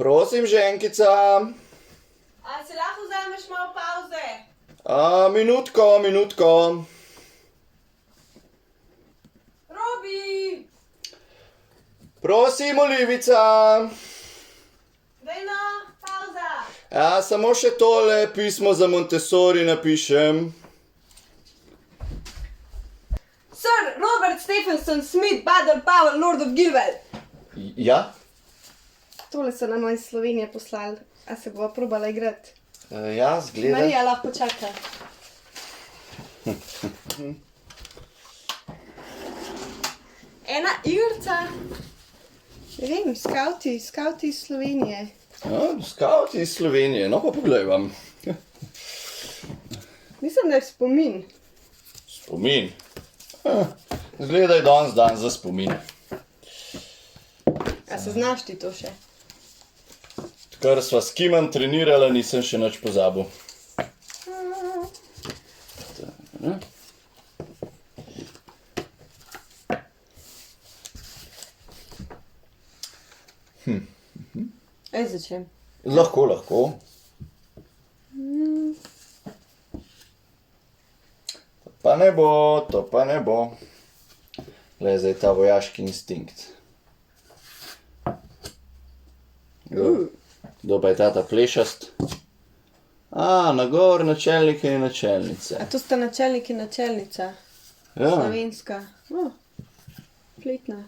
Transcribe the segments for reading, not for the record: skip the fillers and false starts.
Prosim, ženkica. A si lahko vzameš malo pauze? Minutko. Robi! Prosim, Olivica. Daj no, pauza! Samo še tole pismo za Montessori napišem. Sir Robert Stephenson Smith, Baden Powell, Lord of Gilwell. Ja? Tole so nam iz Slovenije poslali. A se bova probala igrati? Ja, zgleda. Marija lahko čaka. Ena igrica. Ne vem, skauti iz Slovenije. Skauti iz Slovenije, no pa poglej vam. Mislim, da je spomin. Spomin. Zgleda je danes dan za spomin. A se znaš ti to še? Kar sva s Kimom trenirala, nisem še nič pozabil. Začem. Lahko. To pa ne bo. Glej, zdaj ta vojaški instinkt. Kdo pa je tata plešast? Nagor načelnike in načelnice. A to sta načelnik in načelnica? Ja, Slovenska. Fletna.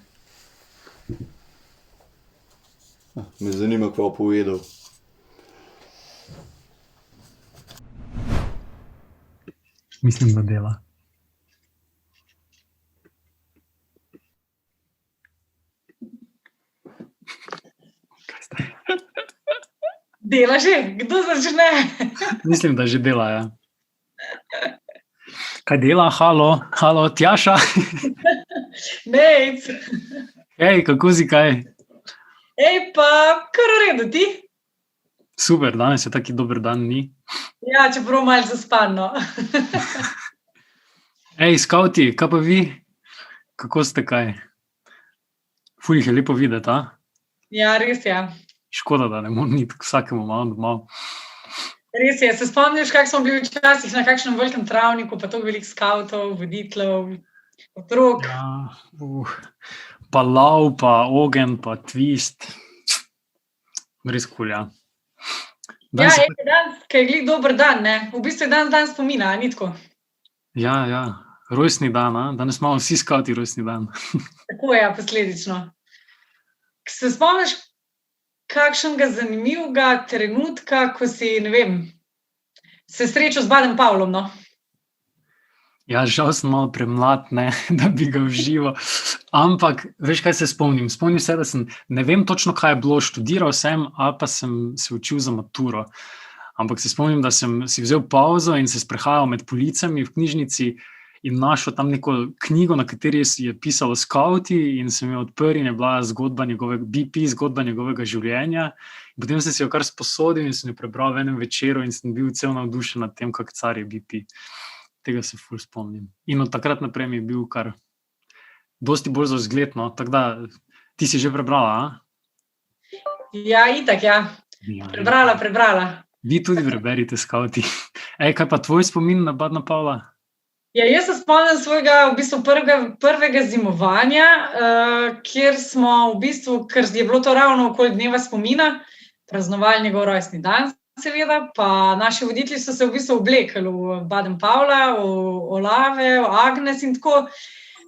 me zanima, kva bo povedal. Mislim, da dela. Dela že? Kdo začne? Mislim, da že dela, ja. Kaj dela? Halo, Tjaša? Nejc. Hej, kako si kaj? Ej, pa kar v redu, ti? Super, danes je taki dober dan, ni? Ja, čeprav malo zaspano. Ej, skauti, kaj pa vi? Kako ste kaj? Ful jih je lepo videti, a? Ja, res je. Škoda, da ne morem iti k vsakemu malo domov. Res je. Se spomniš, kako smo bili včasih na kakšnem velikem travniku, pa toliko veliko skavtov, voditeljev, otrok. Ja, pa lav, pa ogen, pa twist. Res kul, ja. Ja, je dan, ki je glih dober dan, ne? V bistvu je dan spomina, a ni tako? Ja, rojstni dan, a? Danes imamo vsi skauti rojstni dan. Tako je, posledično. Se spomniš kakšnega zanimivega trenutka, ko si, ne vem, se srečal z Baden Powellom, no? Ja, žal sem malo premlad, ne, da bi ga užival. Ampak, veš, kaj se spomnim? Spomnim se, da sem, ne vem točno, kaj je bilo, študiral sem, ali pa sem se učil za maturo. Ampak se spomnim, da sem si vzel pauzo in se sprehajal med policami v knjižnici in našel tam neko knjigo, na kateri je pisalo skauti in sem jo odprl in je bila zgodba njegovega življenja. In potem sem si jo kar sposodil in sem jo prebral v enem večeru in sem bil cel navdušen nad tem, kak car je BP. Tega se ful spomnim. In od takrat naprej mi je bil kar dosti bolj za vzgled, no. Tako da, ti si že prebrala, a? Ja, itak, ja. Prebrala. Vi tudi preberite, skauti. Ej, kaj pa tvoj spomin na Badena Powella? Ja, jaz se spomnim svojega v bistvu prvega zimovanja, kjer smo v bistvu, ker je bilo to ravno okoli dneva spomina, praznovali njegov rojstni dan, seveda, pa naši voditelji so se v bistvu oblekli v Baden Powella, v Olave, v Agnes in tako.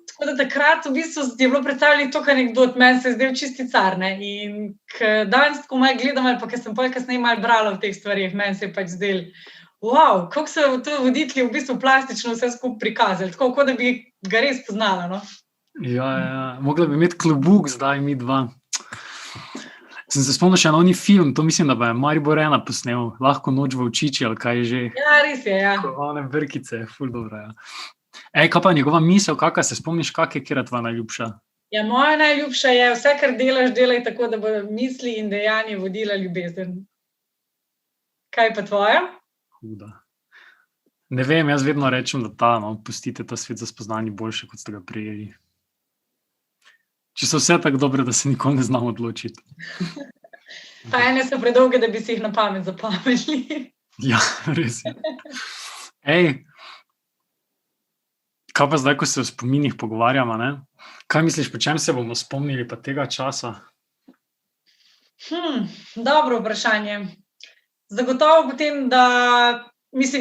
Tako da takrat v bistvu je bilo predstavljeno to anekdot, meni se je zdel čisti car, ne. In danes tako malo gledam, ali pa ker sem pol kasneje malo brala v teh stvarih, meni se je pač zdel, wow, kako so to voditelji v bistvu plastično vse skupaj prikazali, tako kot da bi ga res poznala, no. Ja, mogla bi imeti klobuk zdaj, mi dva. Sem se spomnil še na oni film, to mislim, da je Maribor 1 posnel, Lahko noč v Ovčiči, ali kaj že. Ja, res je, ja. One brkice, ful dobro, ja. Ej, kaj pa njegova misel, kakva se spomniš, kak je kera tvoja najljubša? Ja, moja najljubša je, vse, kar delaš, delaj tako, da bo misli in dejanje vodila ljubezen. Kaj pa tvoja? Huda. Ne vem, jaz vedno rečem, da pustite ta svet za spoznanje boljše, kot ste ga prijeli. Če so vse tako dobre, da se nikoli ne znam odločiti. Pa ene so predolge, da bi si jih na pamet zapomnili. Ja, res je. Ej, kaj pa zdaj, ko se o spominih pogovarjamo, ne? Kaj misliš, po čem se bomo spomnili pa tega časa? Dobro vprašanje. Zagotovo potem,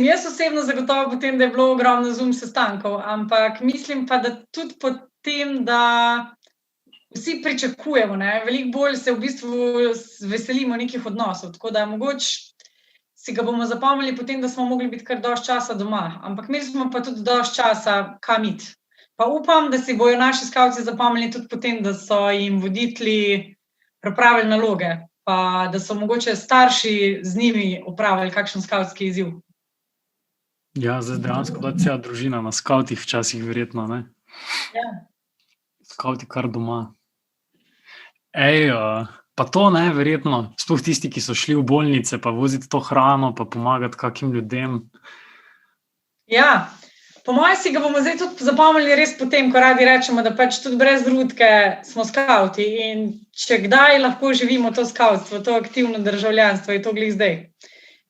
jaz osebno zagotovo potem, da je bilo ogromno Zoom sestankov, ampak mislim pa, da tudi potem, da vsi pričakujemo, ne? Veliko bolj se v bistvu veselimo nekih odnosov, tako da mogoče si ga bomo zapomnili potem, da smo mogli biti kar dosti časa doma, ampak imeli smo pa tudi dosti časa kam iti. Pa upam, da si bojo naši skavci zapomnili tudi potem, da so jim voditelji pripravili naloge, pa da so mogoče starši z njimi opravili kakšen skavtski izziv. Ja, zdaj dejansko bila cela družina na skavtih včasih verjetno, ne? Ja. Skavti kar doma. Ej, pa to ne, verjetno, sploh tisti, ki so šli v bolnice, pa voziti to hrano, pa pomagati kakim ljudem. Ja, po mojem si ga bomo zdaj tudi zapomnili res potem, ko radi rečemo, da pač tudi brez Rutke smo skavti in če kdaj lahko živimo to skavtstvo, to aktivno državljanstvo, je to glih zdaj.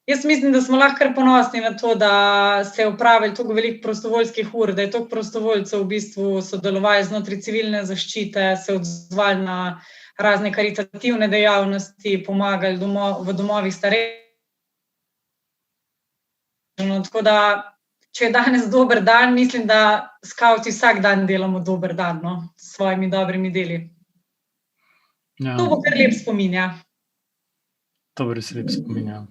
Jaz mislim, da smo lahko kar ponosni na to, da se je opravili toliko veliko prostovoljskih ur, da je toliko prostovoljcev v bistvu sodelovali znotraj civilne zaščite, se odzvali na razne karitativne dejavnosti, pomagali v domovih starejših. Tako da, če je danes dober dan, mislim, da skavti vsak dan delamo dober dan, no, s svojimi dobrimi deli. Ja, To bo kar lep spomin, ja. to bo res lep spomin, ja.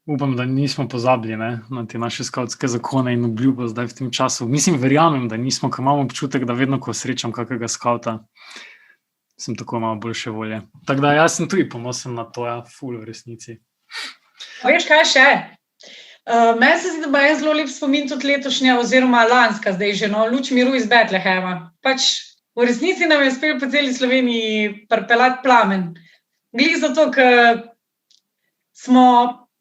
Upam, da nismo pozabili, ne, na te naše skavtske zakone in obljubo zdaj v tem času. Mislim, verjamem, da nismo, ker imam občutek, da vedno, ko srečam kakega skavta, sem tako malo boljše volje. Tako da jaz sem tudi ponosen na to, ja, ful v resnici. Veš kaj še? Meni se zdi, da bo en zelo lep spomin tudi letošnja oziroma lanska zdaj že, no, Luč miru iz Betlehema. Pač v resnici nam je uspelo po celi Sloveniji pripeljati plamen. Glih zato, ker smo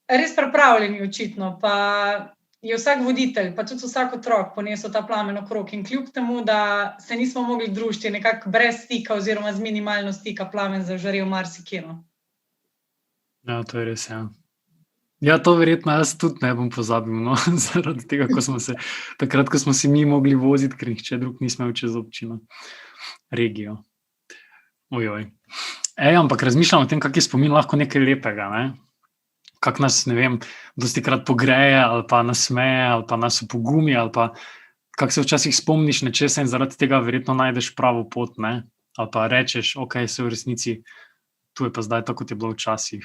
res pripravljeni očitno, pa je vsak voditelj, pa tudi vsak otrok ponesel ta plamen okrog in kljub temu, da se nismo mogli družiti, nekako brez stika oziroma z minimalno stika plamen zažarel marsikje, no. Ja, to je res, ja. Ja, to verjetno jaz tudi ne bom pozabil, no, zaradi tega, takrat, ko smo si mi mogli voziti, ker nihče drug nismo imel čez občino, regijo. Ojoj. Ampak razmišljam o tem, kak je spomin lahko nekaj lepega, ne? Kak nas, ne vem, dostikrat pogreje, ali pa nasmeje, ali pa nas opogumi, ali pa kak se včasih spomniš nečesa in zaradi tega verjetno najdeš pravo pot, ne? Ali pa rečeš, ok, se v resnici, tu je pa zdaj tako, kot je bilo včasih.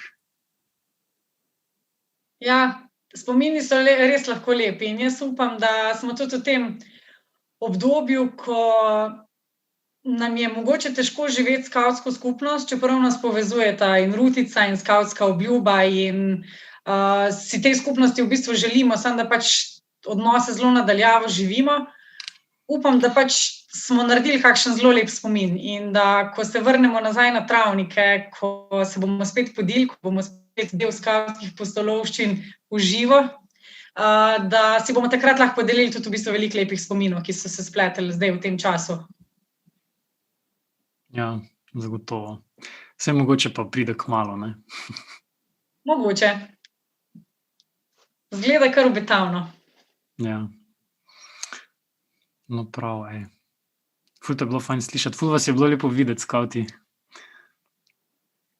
Ja, spomini so res lahko lepi in jaz upam, da smo tudi v tem obdobju, ko nam je mogoče težko živeti skavtsko skupnost, čeprav nas povezujeta in Rutica in skavtska obljuba in si te skupnosti v bistvu želimo, samo da pač odnose zelo nadaljavo živimo. Upam, da pač smo naredili kakšen zelo lep spomin in da, ko se vrnemo nazaj na travnike, ko se bomo spet podili, ko bomo spet del skavtskih pustolovščin v živo, da si bomo takrat lahko podelili tudi v bistvu veliko lepih spominov, ki so se spletali zdaj v tem času. Ja, zagotovo. Vse mogoče pa pride kmalu, ne? Mogoče. Zgleda kar obetavno. Ja. No prav, Ful te je bilo fajn slišati, ful vas je bilo lepo videti, skavti.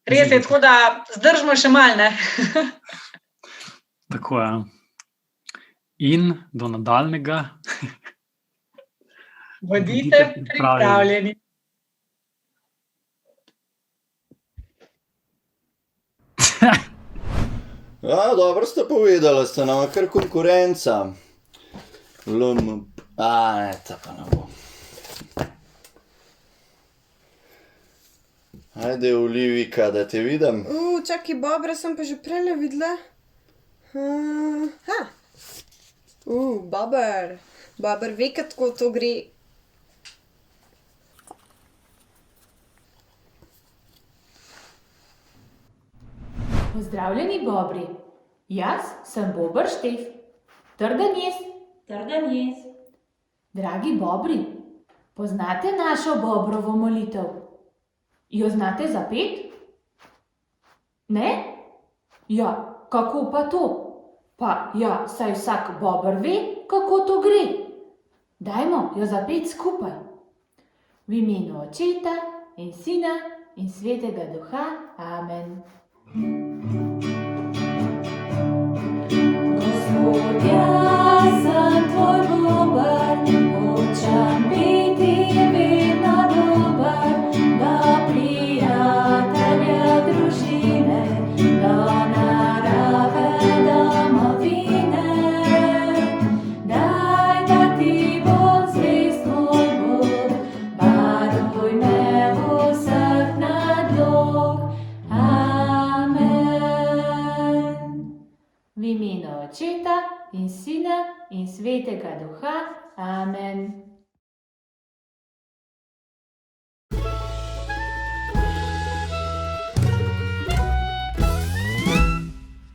Res je, tako da zdržimo še malo, ne? Tako, ja. In do nadaljnega. Bodite pripravljeni. Ja, dobro ste povedali, ste nam kar konkurenca. Ne, ta pa ne bo. Ajde, Olivika, da te vidim. Čakaj, Bobra sem pa že prej videla. Bober ve, kako to gre. Pozdravljeni, Bobri. Jaz sem Bober Štef. Trden jez. Dragi Bobri, poznate našo Bobrovo molitev? Jo znate zapeti? Ne? Ja, kako pa to? Pa ja, saj vsak bober ve, kako to gre. Dajmo jo zapeti skupaj. V imenu Očeta in Sina in Svetega Duha. Amen. Gospod, jaz sem tvoj bober, hočem biti vedno dober, do prijatelja, družine, do narave, domovine. Daj, da ti bom zvest moj Bog, varuj me vseh nadlog. Amen. V imenu Očeta in Sina in Svetega Duha. Amen.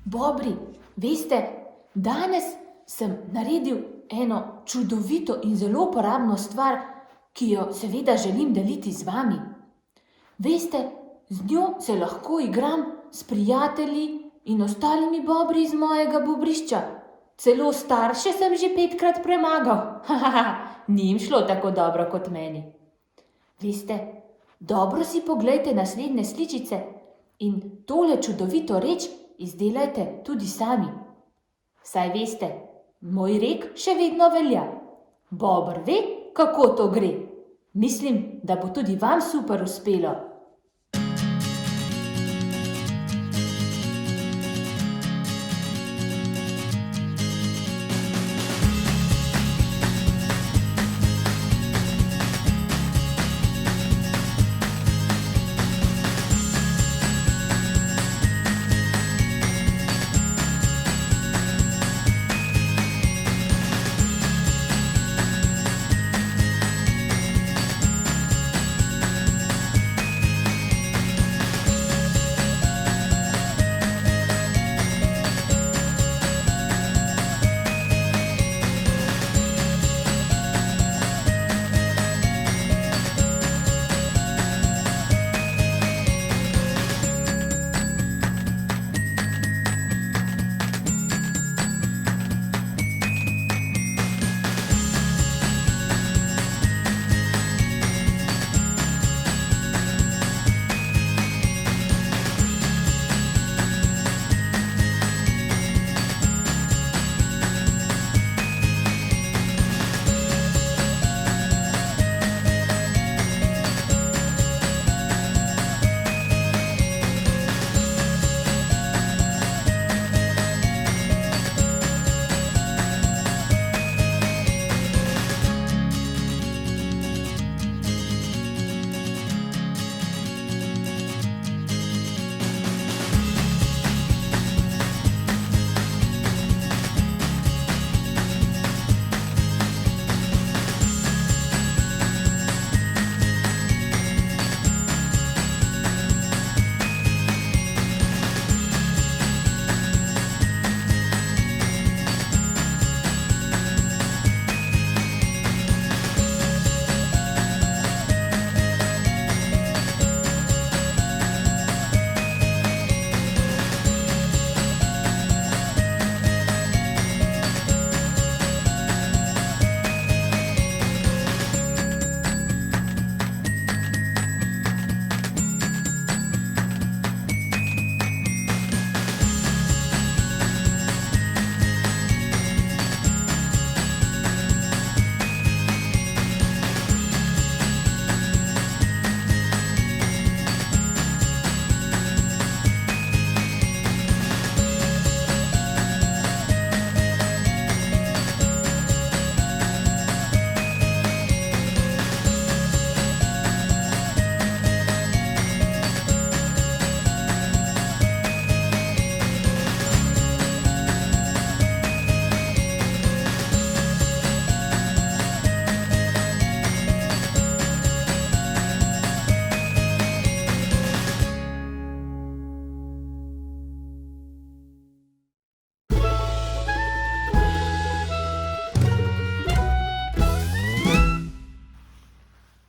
Bobri, veste, danes sem naredil eno čudovito in zelo uporabno stvar, ki jo seveda želim deliti z vami. Veste, z njo se lahko igram s prijatelji in ostalimi bobri iz mojega bobrišča. Celo starše sem že 5-krat premagal. Ni jim šlo tako dobro kot meni. Veste, dobro si poglejte naslednje sličice in tole čudovito reč izdelajte tudi sami. Saj veste, moj rek še vedno velja. Bober ve, kako to gre. Mislim, da bo tudi vam super uspelo.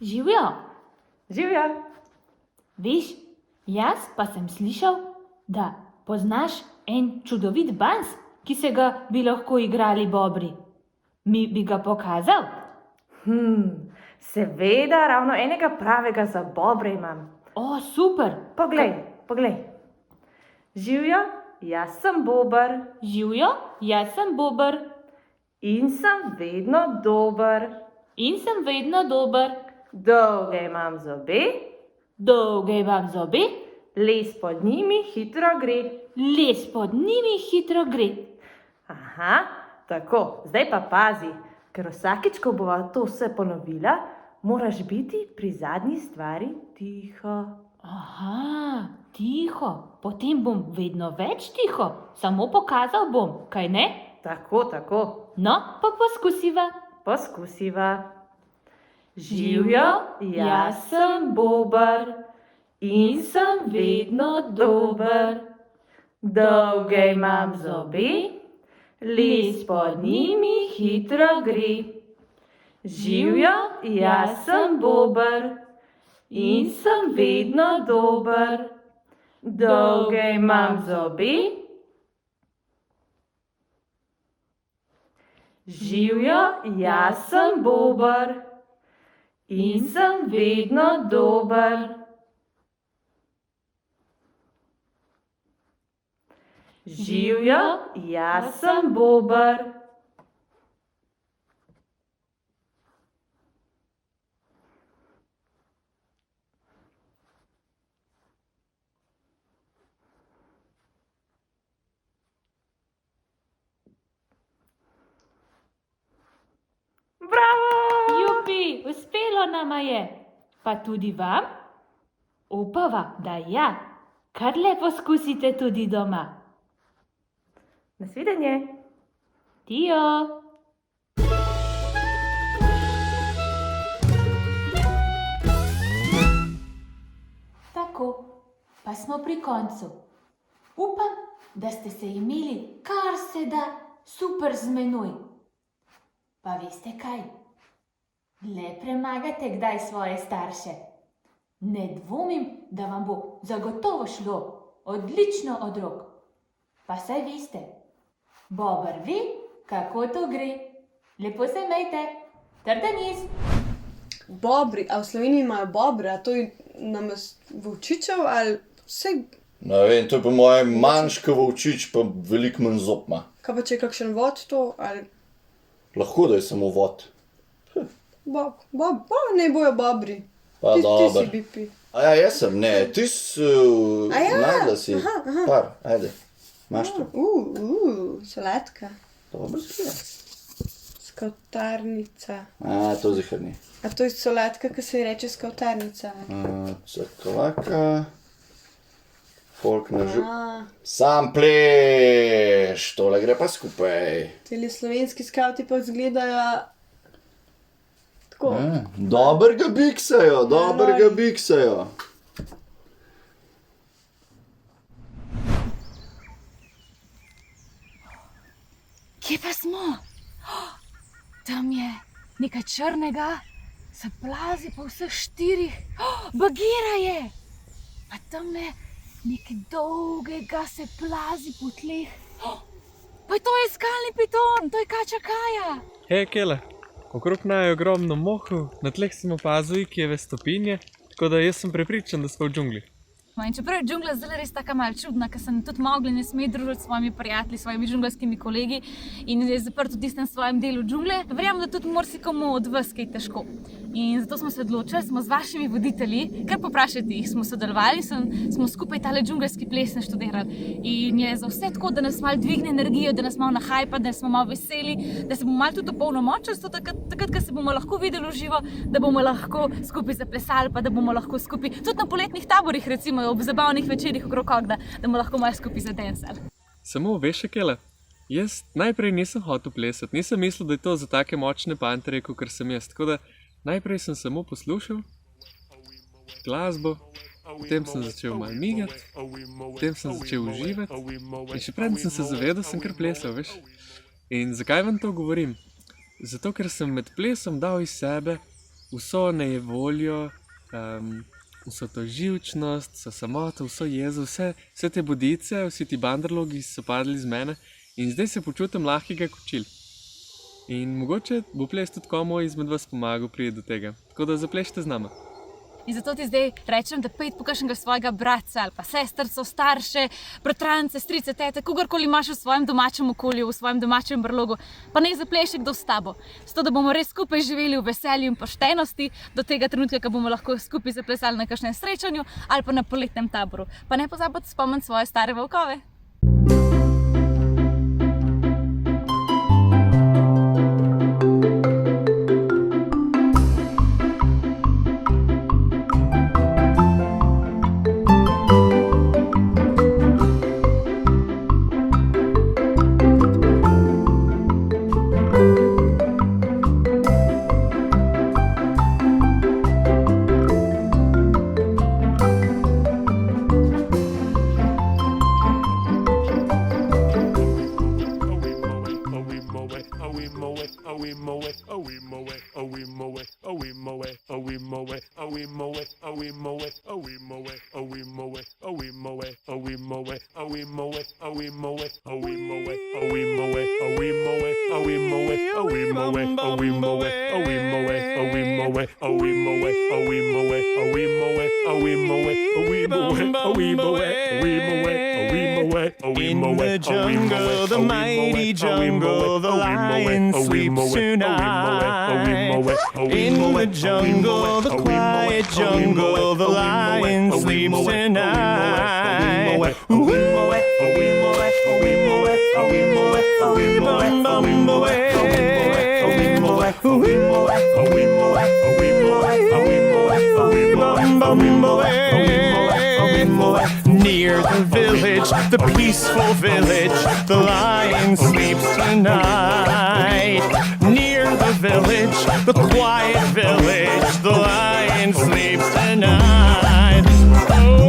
Živjo, Živja. veš, jaz pa sem slišal, da poznaš en čudovit bans, ki se ga bi lahko igrali Bobri. Mi bi ga pokazal? Seveda, ravno enega pravega za Bobre imam. O, super! Poglej. Živjo, jaz sem Bober Živjo, jaz sem Bober in sem vedno dober. in sem vedno dober. Dolge imam zobe, Dolge imam zobe, les pod njimi hitro gre. les pod njimi hitro gre. Aha, tako, zdaj pa pazi, ker vsakič, ko bova to vse ponovila, moraš biti pri zadnji stvari tiho. Aha, tiho. Potem bom vedno več tiho. Samo pokazal bom, kaj ne? Tako, No, pa poskusiva. poskusiva. Živjo, jaz sem Bober in sem vedno dober. Dolge imam zobe, les pod njimi hitro gre. Živjo, jaz sem Bober in sem vedno dober. Dolge imam zobe. Živjo, jaz sem Bober in sem vedno dober. Živjo, jaz sem Bober. Bravo! Jupi, uspelo nama je. Pa tudi vam? Upava, da ja. Kar lepo poskusite tudi doma. Nasvidenje! Dio! Tako, pa smo pri koncu. Upam, da ste se imeli kar se da super z menoj. Pa veste kaj? Le premagate kdaj svoje starše. Ne dvomim, da vam bo zagotovo šlo odlično od rok. Pa saj veste, Bober ve, kako to gre. Lepo se imejte, trden jez. Bobri, a v Sloveniji imajo bobre, a to je volčičev ali vse? Ne vem, to je po mojem manjška volčič, pa veliko manj zob ima. Kaj pa če je kakšen vod to, ali Lahko da je samo vod. ne bojo bobri. Pa Ti dobro. si bipi. A ja, jaz sem, ne, ti si, najdla si, par, ajde, imaš to. Sladka. Dobro zgleda. Skavtarnica. A, to zihar ni. A to je sladka, ki se ji reče skavtarnica. Cakovaka, folk na žu... A, Sam pleš, tole gre pa skupaj. teli slovenski skavti pa izgledajo tako. Dobrega biksajo. Kje pa smo? Tam je nekaj črnega, se plazi po vseh štirih. Bagira je! Pa tam je nekaj dolgega, se plazi po tleh. Pa to je skalni piton, to je kača Kaja. Hej, Kele, okrog naj je ogromno mohov, na tleh sem opazil ikijeve stopinje, tako da jaz sem prepričan, da smo v džungli. In čeprav je džungla zdaj res tako malo čudna, ker se tudi Mowgli ne sme družiti s svojimi prijatelji, svojimi džungelskimi kolegi in je zaprt v tistem svojem delu džungle, verjamem, da tudi marsikomu od vas kaj težko. In zato smo se odločili, smo z vašimi voditelji, kar poprašajte jih, smo sodelovali, smo skupaj tale džungelski ples naštudirali. In je za vse tako, da nas malo dvigne energijo, da nas malo nahajpa, da smo malo veseli, da se bomo malo tudi opolnomočili, takrat, ko se bomo lahko videli v živo, da bomo lahko skupaj zaplesali, pa da bomo lahko skupaj, tudi na poletnih taborih recimo, ob zabavnih večerih okrog ognja, da bomo lahko malo skupaj zadensali. Samo veš, Kele, jaz najprej nisem hotel plesati, nisem mislil, da je to za take močne panterje, kot sem jaz, tako da najprej sem samo poslušal glasbo, potem sem začel malo migati, potem sem začel uživati in še preden sem se zavedal, sem kar plesal, veš. In zakaj vam to govorim? Zato, ker sem med plesom dal iz sebe vso nejevoljo, vso to živčnost, vso samoto, vso jezo, vse te bodice, vsi ti banderlogi so padli z mene in zdaj se počutim lahkega kočil. In mogoče bo ples tudi komu izmed vas pomagal priti do tega. Tako da zaplešite z nama. In zato ti zdaj rečem, da pojdi po kakšnega svojega bratca ali pa sestrco, starše, bratrance, strice, tete, kogarkoli imaš v svojem domačem okolju, v svojem domačem brlogu, pa naj zapleše kdo s tabo. Zato, da bomo res skupaj živeli v veselju in poštenosti do tega trenutka, ko bomo lahko skupaj zaplesali na kakšnem srečanju ali pa na poletnem taboru. Pa ne pozabite spomniti svoje stare volkove. In the jungle, the mighty jungle, the lion sleeps tonight. In the jungle, the quiet jungle, the lion sleeps tonight. Near the village, the peaceful village, the lion sleeps tonight. Near the village, the quiet village, the lion sleeps tonight. Oh.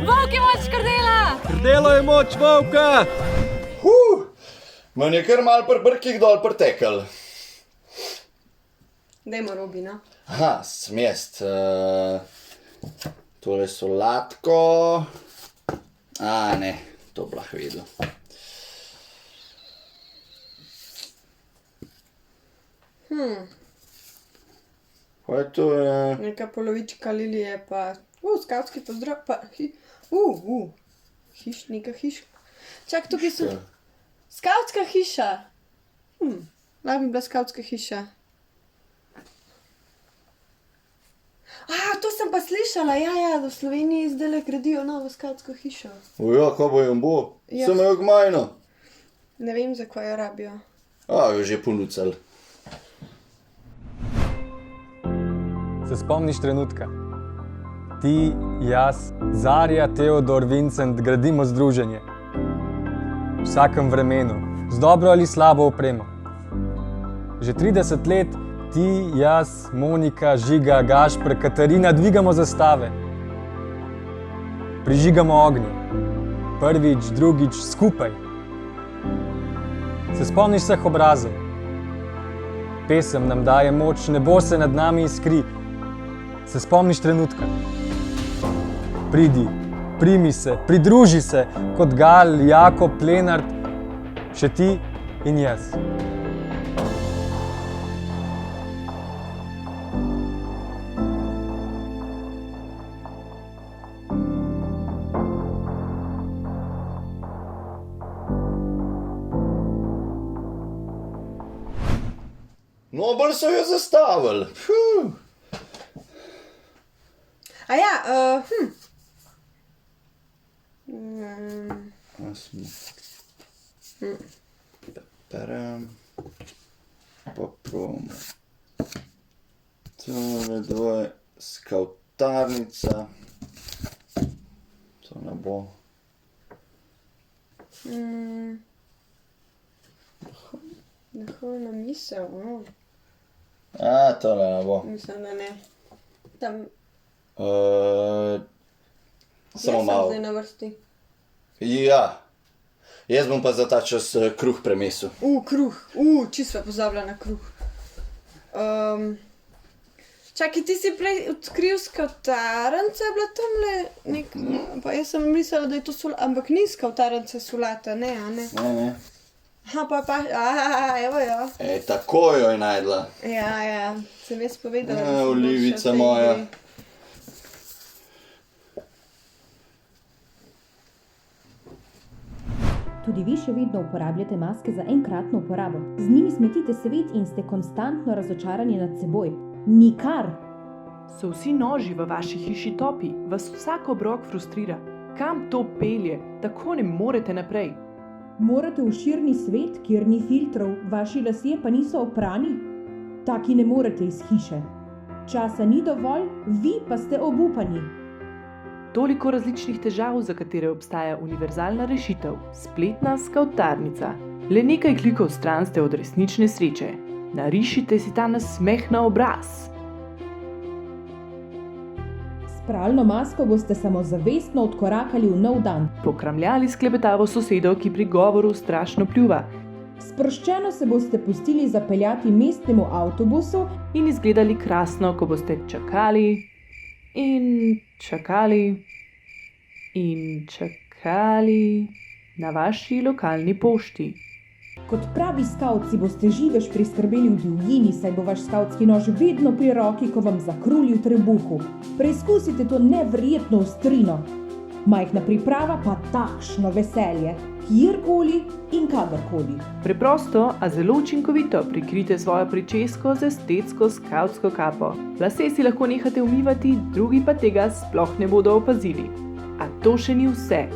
Volk je moč krdela! Krdelo je moč volka! Man je kar malo pri brkih dol pretekel. Dajmo Robina. Aha, smest. Tole solatko. Ne, to blah vedel. Kaj to je? Neka polovička lilije pa... skavtski pozdrav pa... neka hiška. Čak, tukaj so... Skavtska hiša! Lahko bi bila skavtska hiša. To sem pa slišala, ja, v Sloveniji zdajle gradijo novo skavtsko hišo. Kaj bo jim bo? Sem jo gmajno. Ne vem, za kaj jo rabijo. Jo že ponucali. Se spomniš trenutka? Ti, jaz, Zarja, Teodor, Vincent gradimo združenje. V vsakem vremenu, z dobro ali slabo opremo. Že 30 let ti, jaz, Monika, Žiga, Gašper, Katarina dvigamo zastave. Prižigamo ognje. Prvič, drugič, skupaj. Se spomniš vseh obrazov? Pesem nam daje moč, nebo se nad nami iskri. Se spomniš trenutka? Pridi, primi se, pridruži se, kot Gal, Jakob, Lenart, še ti in jaz. No, bolj so jo zastavili. Berem. Popробуем. Tole dvoje, skavtarnica. To ne bo. Vrhovna misel, Tole ne bo. mislim, da ne. Tam, Samo jaz sem malo. zdaj na vrsti. Ja. Jaz bom pa za ta čas kruh premesil. Kruh, čisto sva pozabila na kruh. Čakaj, ti si prej odkril skavtarnica, je bila tamle pa jaz sem mislila, da je to solata, ampak ni skavtarnica solata, ne, a ne? Ne. Evo jo. Tako jo je najdla. Ja, sem jaz povedala, da sem boljša Olivica v tej moja. igri. Tudi vi še vedno uporabljate maske za enkratno uporabo. Z njimi smetite svet in ste konstantno razočarani nad seboj. Nikar! So vsi noži v vaši hiši topi, vas vsak obrok frustrira. Kam to pelje? Tako ne morete naprej. Morate v širni svet, kjer ni filtrov, vaši lasje pa niso oprani? Taki ne morete iz hiše. Časa ni dovolj, vi pa ste obupani. Toliko različnih težav, za katere obstaja univerzalna rešitev, spletna skavtarnica. Le nekaj klikov stran ste od resnične sreče. Narišite si ta nasmeh na obraz. S pralno masko boste samozavestno odkorakali v nov dan. Pokramljali s klepetavo sosedo, ki pri govoru strašno pljuva. Sproščeno se boste pustili zapeljati mestnemu avtobusu in izgledali krasno, ko boste čakali in čakali in čakali na vaši lokalni pošti. Kot pravi skavtci boste živež priskrbeli v divjini, saj bo vaš skavtski nož vedno pri roki, ko vam zakruli v trebuhu. Preizkusite to neverjetno ostrino. Majhna priprava pa takšno veselje, kjerkoli in kadarkoli. Preprosto, a zelo učinkovito prikrite svojo pričesko z estetsko skavtsko kapo. Lase si lahko nehate umivati, drugi pa tega sploh ne bodo opazili. A to še ni vse.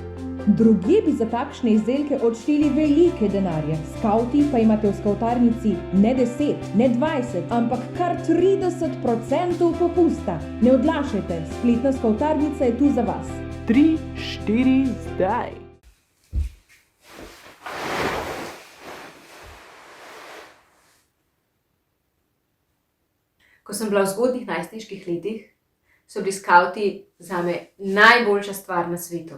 Drugje bi za takšne izdelke odšteli velike denarje. Skavti pa imate v skavtarnici ne 10, ne 20, ampak kar 30% popusta. Ne odlašajte, spletna skavtarnica je tu za vas. 3, 4, zdaj. Ko sem bila v zgodnjih najstniških letih, so bili skavti zame najboljša stvar na svetu.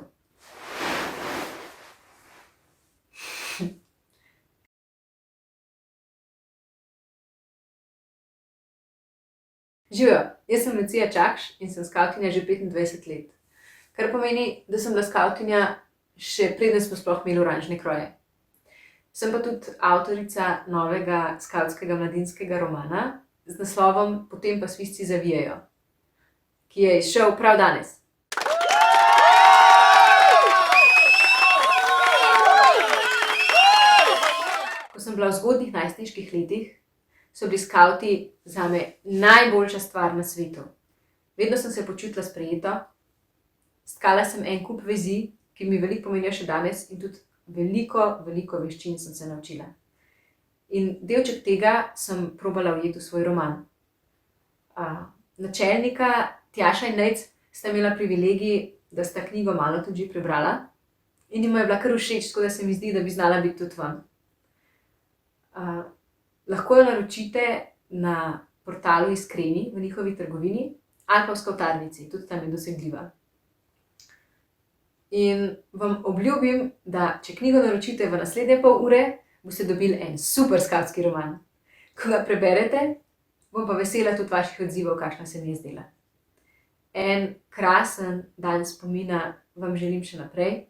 Živijo, jaz sem Lucija Čakš in sem skavtinja že 25 let. Kar pomeni, da sem bila skavtinja še preden smo sploh imeli oranžne kroje. Sem pa tudi avtorica novega skavtskega mladinskega romana z naslovom Potem pa svisci zavijejo, ki je izšel prav danes. Ko sem bila v zgodnjih najstniških letih, so bili skavti zame najboljša stvar na svetu. Vedno sem se počutila sprejeto, stkala sem en kup vezi, ki mi veliko pomenijo še danes in tudi veliko veščin sem se naučila. In delček tega sem probala ujeti v svoj roman. Načelnika Tjaša in Nejc sta imela privilegij, da sta knjigo malo tudi že prebrala in jima je bila kar všeč, tako da se mi zdi, da bi znala biti tudi vam. Lahko jo naročite na portalu Iskreni v njihovi trgovini ali pa v skavtarnici, tudi tam je dosegljiva. In vam obljubim, da če knjigo naročite v naslednje pol ure, boste dobili en super skavtski roman. Ko ga preberete, bom pa vesela tudi vaših odzivov, kakšna se mi je zdela. En krasen dan spomina vam želim še naprej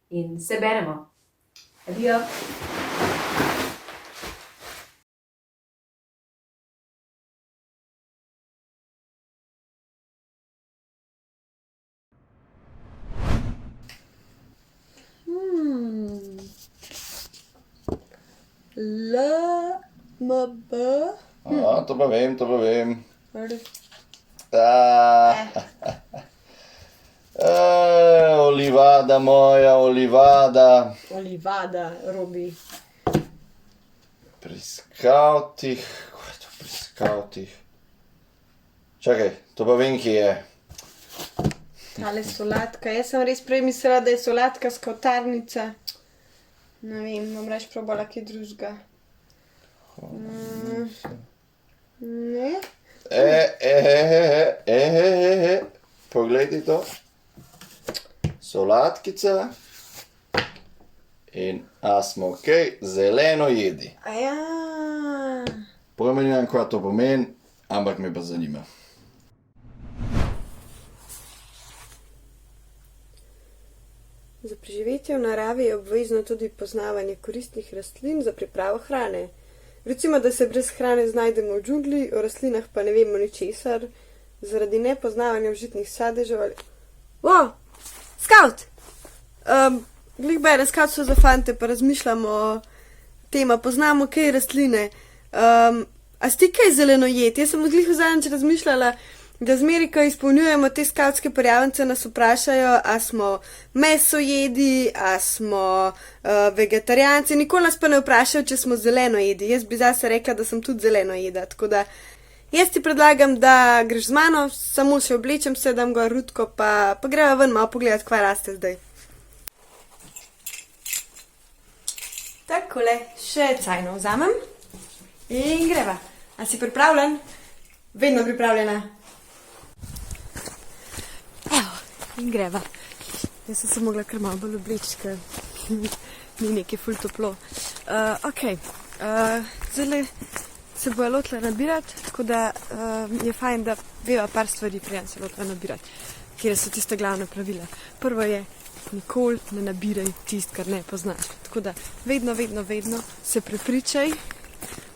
in se beremo. Adijo! LMB To pa vem. Olivada moja, olivada. Olivada, Robi. Pri skavtih. Kaj je to pri skavtih? Čakaj, to pa vem, ki je. Tale solatka. Jaz sem res prej mislila, da je solatka skavtarnica. Ne vem, bom reč probala kaj drugega. Ne? Poglejte to. Solatkica. In smo okej, zeleno jedi. Aja. Pojma nimam, kaj to pomeni, ampak me pa zanima. Za preživetje v naravi je obvezno tudi poznavanje koristnih rastlin za pripravo hrane. Recimo, da se brez hrane znajdemo v džungli, o rastlinah pa ne vemo ničesar, zaradi nepoznavanja užitnih sadežev ali... Wow! Skavt! Glih bere, skavt so za fante, pa razmišljamo o tema, poznamo kaj rastline. A sti kaj zelenojed? Jaz sem glih v zadnjič razmišljala, da zmeri, ko izpolnjujemo te skavtske prijavnice, nas vprašajo, a smo mesojedi, a smo vegetarijanci. Nikoli nas pa ne vprašajo, če smo zelenojedi. Jaz bi zase rekla, da sem tudi zelenojeda. Tako da jaz ti predlagam, da greš z mano, samo še oblečem se, dam gor rutko, pa greva ven malo pogledati, kva raste zdaj. Takole, še cajno vzamem in greva. A si pripravljen? Vedno pripravljena. Evo, in greva. Jaz sem se mogla kar malo bolj obleči, ker ni nekaj ful toplo. Zdaj se bojo lotila nabirati, tako da je fajn, da veva par stvari, preden se lotila nabirati, kjer so tiste glavne pravila. Prvo je, nikoli ne nabiraj tist, kar ne poznaš. Tako da vedno se prepričaj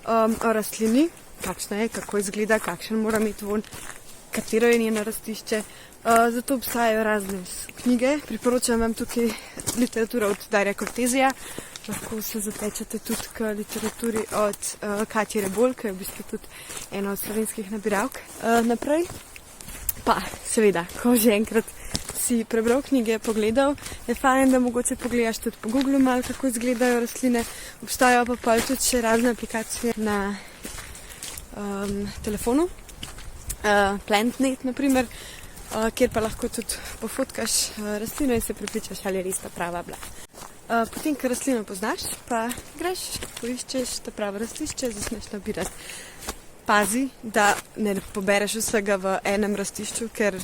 o rastlini, kakšna je, kako izgleda, kakšen mora imeti von, katero je njeno rastišče. Zato obstajajo razne knjige. Priporočam vam tukaj literaturo od Darja Cortesija. Lahko se zatečete tudi k literaturi od Katje Rebolj, ki je v bistvu tudi ena od slovenskih nabiralk. Naprej pa, seveda, ko že enkrat si prebral knjige, pogledal, je fajn, da mogoče pogledaš tudi po Googlu malo, kako izgledajo rastline. Obstajajo pa tudi še razne aplikacije na telefonu. PlantNet, naprimer, kjer pa lahko tudi pofotkaš rastlino in se prepričaš, ali je res ta prava bila. Potem, ko rastlino poznaš, pa greš, poiščeš ta pravo rastišče, začneš nabirati. Pazi, da ne pobereš vsega v enem rastišču, ker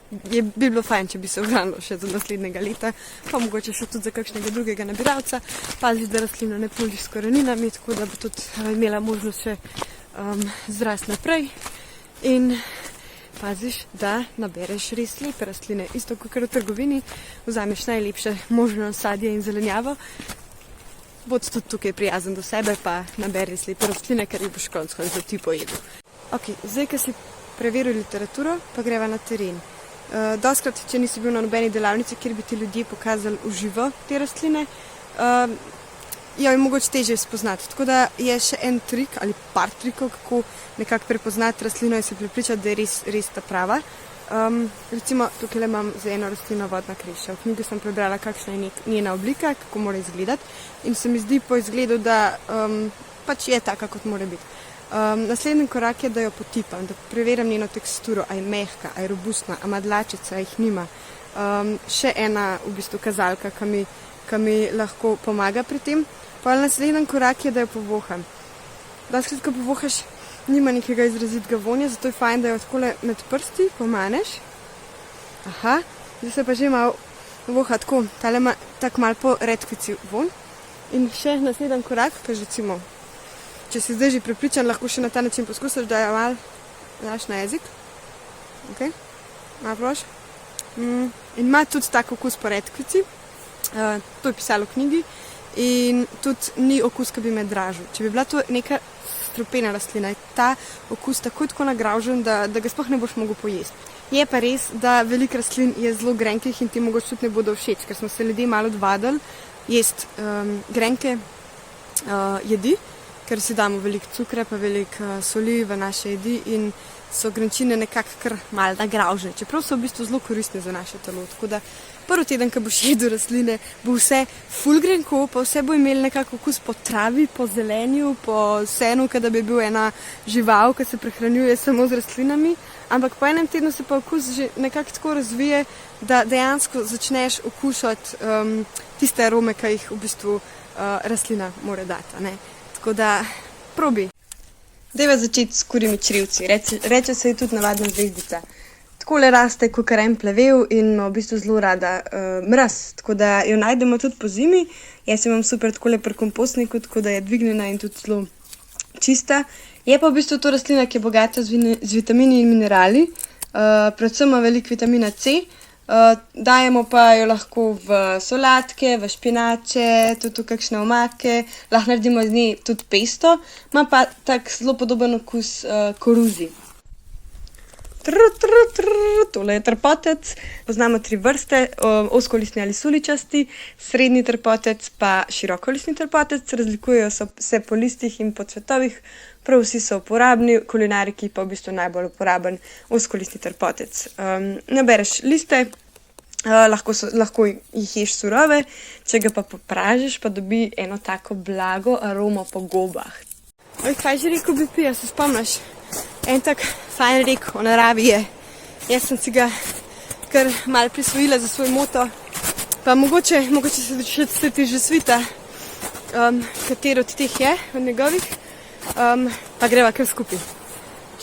bi bilo fajn, če bi se ohranilo še do naslednjega leta, pa mogoče še tudi za kakšnega drugega nabiralca. Pazi, da rastlino ne puliš s koreninami, tako da bo tudi imela možnost še zrast naprej. In paziš, da nabereš res lepe rastline. Isto kot v trgovini, vzameš najlepše možno sadje in zelenjavo, bod tudi tukaj prijazen do sebe, pa naberi res lepe rastline, ker jih boš končno za ti pojedel. Ok, zdaj, ko si preveril literaturo, pa greva na teren. Doskrat, če nisi bil na nobeni delavnici, kjer bi ti ljudje pokazali v živo te rastline, jo je mogoče težje spoznati. Tako da je še en trik ali par trikov, kako nekako prepoznati rastlino in se prepričati, da je res ta prava. Recimo, tukaj imam za eno rastlino vodna krešča. V knjigi sem prebrala, kakšna je njena oblika, kako mora izgledati, in se mi zdi po izgledu, da pač je taka, kot mora biti. Naslednji korak je, da jo potipam, da preverjam njeno teksturo, a je mehka, a je robustna, a ima dlačice, a jih nima. Še ena v bistvu kazalka, ki mi lahko pomaga pri tem. Pa naslednji korak je, da jo povoham. Doskrat, ko povohaš, nima nekega izrazitega vonja, zato je fajn, da jo takole med prsti pomaneš. Aha, zdaj se pa že malo voha tako, tale ima tako malo po redkvici von. In še naslednji korak, pa recimo, če si zdaj že prepričan, lahko še na ta način poskusiš, da jo malo daš na jezik. Ok, malo proš. In ima tudi tak okus po redkvici, to je pisalo v knjigi. In tudi ni okus, ki bi me dražil. Če bi bila to neka strupena rastlina, je ta okus tako nagražen, da ga sploh ne boš mogel pojesti. Je pa res, da veliko rastlin je zelo grenkih in ti mogoče tudi ne bodo všeč, ker smo se ljudje malo odvadili jesti grenke jedi. ker si damo veliko cukra, pa veliko soli v naše jedi in so grenčine nekako kar malo nagravžene, čeprav so v bistvu zelo koristne za naše telo. Tako da prvi teden, ko boš jedel rastline, bo vse ful grenko, pa vse bo imel nekako okus po travi, po zelenju, po senu, da bi bil ena žival, ki se prehranjuje samo z rastlinami. Ampak po enem tednu se pa okus že nekako tako razvije, da dejansko začneš okušati tiste arome, ki jih v bistvu rastlina mora dati. Ne? Tako da probi. Dajva začeti s kurjimi črivci. Reče se ji tudi navadna zvezdica. Takole raste kot en plevel in ima v bistvu zelo rada mraz. Tako da jo najdemo tudi po zimi. Jaz imam super takole pri kompostniku, tako da je dvignjena in tudi zelo čista. Je pa v bistvu to rastlina, ki je bogata z vitamini in minerali. Predvsem ima veliko vitamina C. Dajemo pa jo lahko v solatke, v špinače, tudi v kakšne omake, lahko naredimo z njej tudi pesto, ima pa tak zelo podoben okus koruzi. Tole je trpotec, poznamo 3 vrste, ozkolistni ali suličasti, srednji trpotec pa širokolistni trpotec, razlikujejo se po listih in po cvetovih, prav vsi so uporabni, kulinariki pa v bistvu najbolj uporaben ozkolistni trpotec. Nabereš liste, lahko jih ješ surove, če ga pa popražiš, pa dobi eno tako blago aromo po gobah. Oj, kaj že rekel bi pija, se spomniš? En tak fajn rek o naravi je. Jaz sem si ga kar malo prisvojila za svoj moto, pa mogoče se ti že svita, katero od teh je, od njegovih, pa greva kar skupaj.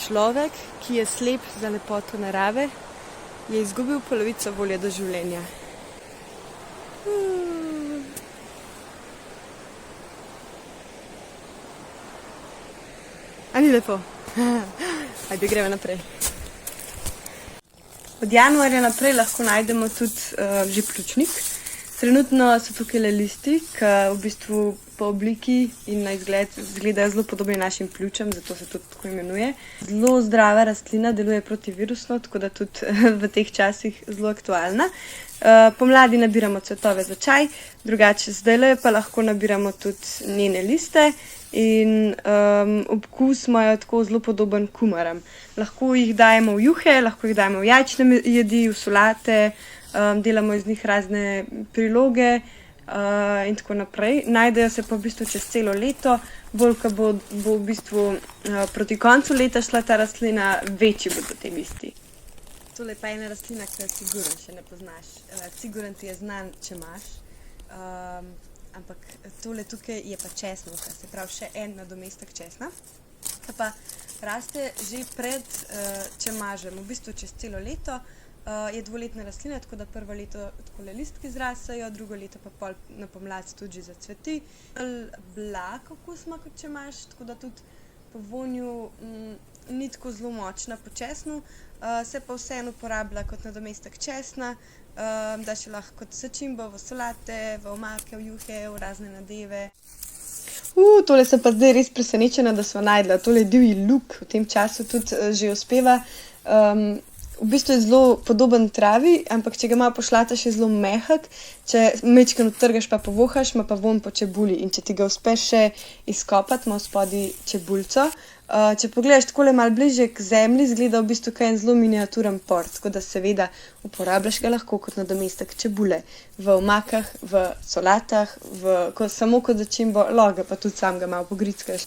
Človek, ki je slep za lepoto narave, je izgubil polovico volje do življenja. A ni lepo? Ajde, gremo naprej. Od januarja naprej lahko najdemo tudi že pljučnik. Trenutno so tukaj le listi, ki v bistvu po obliki in na izgled izgledajo zelo podobni našim pljučem, zato se tudi tako imenuje. Zelo zdrava rastlina, deluje protivirusno, tako da tudi v teh časih zelo aktualna. Pomladi nabiramo cvetove za čaj, drugače zdajle pa lahko nabiramo tudi njene liste in okus imajo tako zelo podoben kumaram. Lahko jih dajemo v juhe, lahko jih dajemo v jajčne jedi, v solate, delamo iz njih razne priloge in tako naprej. Najdejo se pa v bistvu čez celo leto, bolj ko bo v bistvu proti koncu leta šla ta rastlina, večji bodo te listi. Tole je pa ena rastlina, ki jo sigurno še ne poznaš. Sigurno ti je znan, če imaš. Ampak tole tukaj je pa česnovka, se pravi še en nadomestek česna. Ta pa raste že pred čemažem, v bistvu čez celo leto. Je dvoletna rastlina, tako da prvo leto takole listki zrasejo, drugo leto pa pol na pomlad tudi že zacveti. Blag okus ima kot čemaž, tako da tudi po vonju ni tako zelo močna po česnu, se pa vseeno uporablja kot nadomestek česna, da še lahko kot začimbo v solate, v omake, v juhe, v razne nadeve. Tole sem pa zdaj res presenečena, da smo najdla. Tole je divji luk, v tem času tudi že uspeva. V bistvu je zelo podoben travi, ampak če ga malo pošlataš, je zelo mehak. Če majčkeno odtrgaš pa povohaš, ima pa vonj po čebuli. In če ti ga uspeš še izkopati, ima v spodaj čebulco. Če pogledaš takole malo bližje k zemlji, izgleda v bistvu kaj en zelo miniaturen port. Tako da seveda uporabljaš ga lahko kot nadomestek čebule. V omakah, v solatah, samo kot začimbo, lahko pa tudi sam ga malo pogrickaš.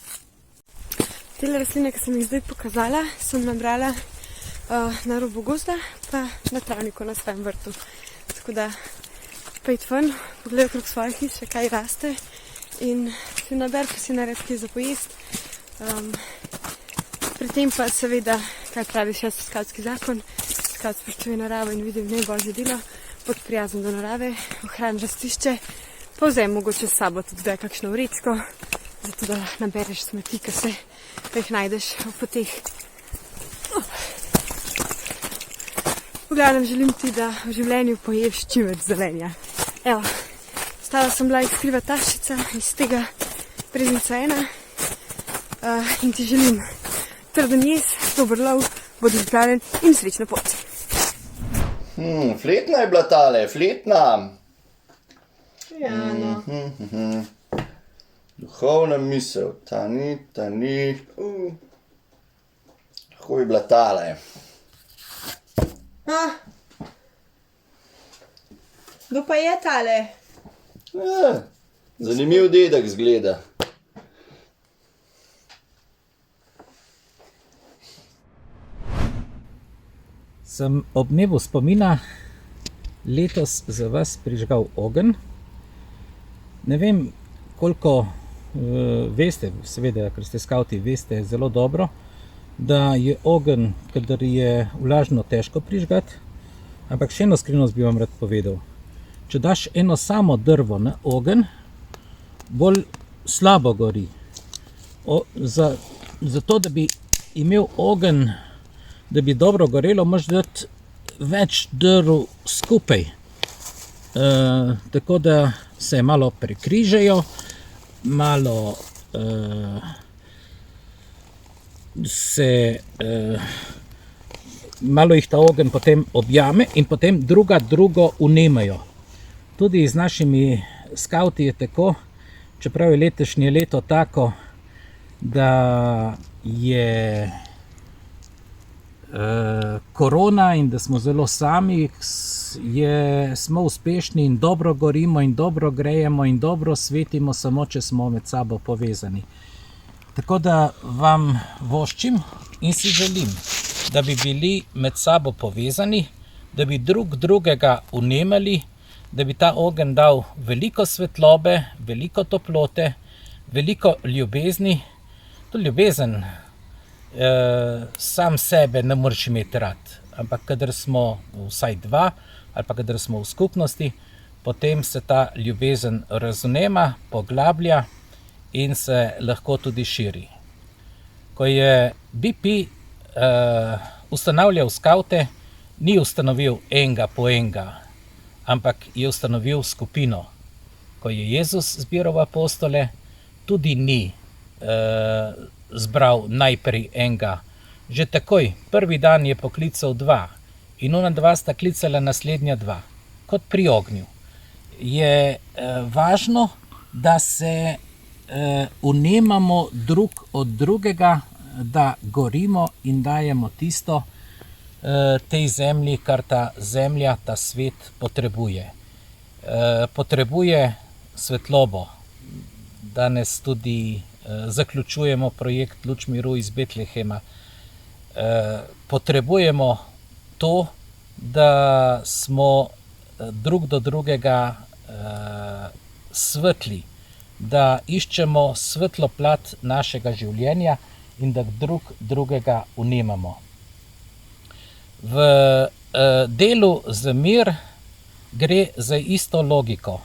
Tele rastline, ki sem jih zdaj pokazala, sem nabrala na robu gozda, pa na travniku na svojem vrtu. Tako da pojdi ven, pogledaj okrog svoje hiše, kaj raste in si naber, pa si naredi kaj za pojesti. Pri tem pa seveda, kaj pravi še skavtski zakon, skavt spoštuje naravo in vidi v njej božje delo, bod prijazen do narave, ohrani rastišče, pa vzemi mogoče s sabo tudi kdaj kakšno vrečko, zato da nabereš smeti, ki jih najdeš v poteh. V glavnem želim ti, da v življenju poješ čim več zelenja. Evo, stala sem bila iskriva taščica iz tega preznica 1 in ti želim trden jez, dober lov, bodi zdraven in srečno pot. Fletna je bila tale, fletna. Ja, no. Duhovna misel, ta ni. Lahko bi bila tale. Kdo pa je tale? Zanimiv dedek zgleda. Sem ob dnevu spomina letos za vas prižgal ogenj. Ne vem, koliko veste, seveda, ker ste skavti, veste zelo dobro, da je ogenj, kadar je vlažno, težko prižgati. Ampak še eno skrivnost bi vam rad povedal. Če daš eno samo drvo na ogenj, bolj slabo gori. Zato, da bi imel ogenj, da bi dobro gorelo, moraš dati več drv skupaj. Tako da se malo prekrižajo, malo malo jih ta ogenj potem objame in potem drugo vnemajo. Tudi z našimi skavti je tako, čeprav je letošnje leto tako, da je korona in da smo zelo sami, smo uspešni in dobro gorimo in dobro grejemo in dobro svetimo, samo če smo med sabo povezani. Tako da vam voščim in si želim, da bi bili med sabo povezani, da bi drug drugega vnemali, da bi ta ogenj dal veliko svetlobe, veliko toplote, veliko ljubezni. To ljubezen sam sebe ne moreš imeti rad, ampak kadar smo vsaj dva ali pa kadar smo v skupnosti, potem se ta ljubezen razvnema, poglablja in se lahko tudi širi. Ko je BP ustanavljal skavte, ni ustanovil enega po enega, ampak je ustanovil skupino. Ko je Jezus zbiral apostole, tudi ni zbral najprej enega. Že takoj, prvi dan je poklical 2 in ona 2 sta klicala naslednja 2, kot pri ognju. Je važno, da se vnemamo drug od drugega, da gorimo in dajemo tisto tej zemlji, kar ta zemlja, ta svet potrebuje. Potrebuje svetlobo. Danes tudi zaključujemo projekt Luč miru iz Betlehema. Potrebujemo to, da smo drug do drugega svetli, da iščemo svetlo plat našega življenja in da drug drugega vnemamo. V delu za mir gre za isto logiko.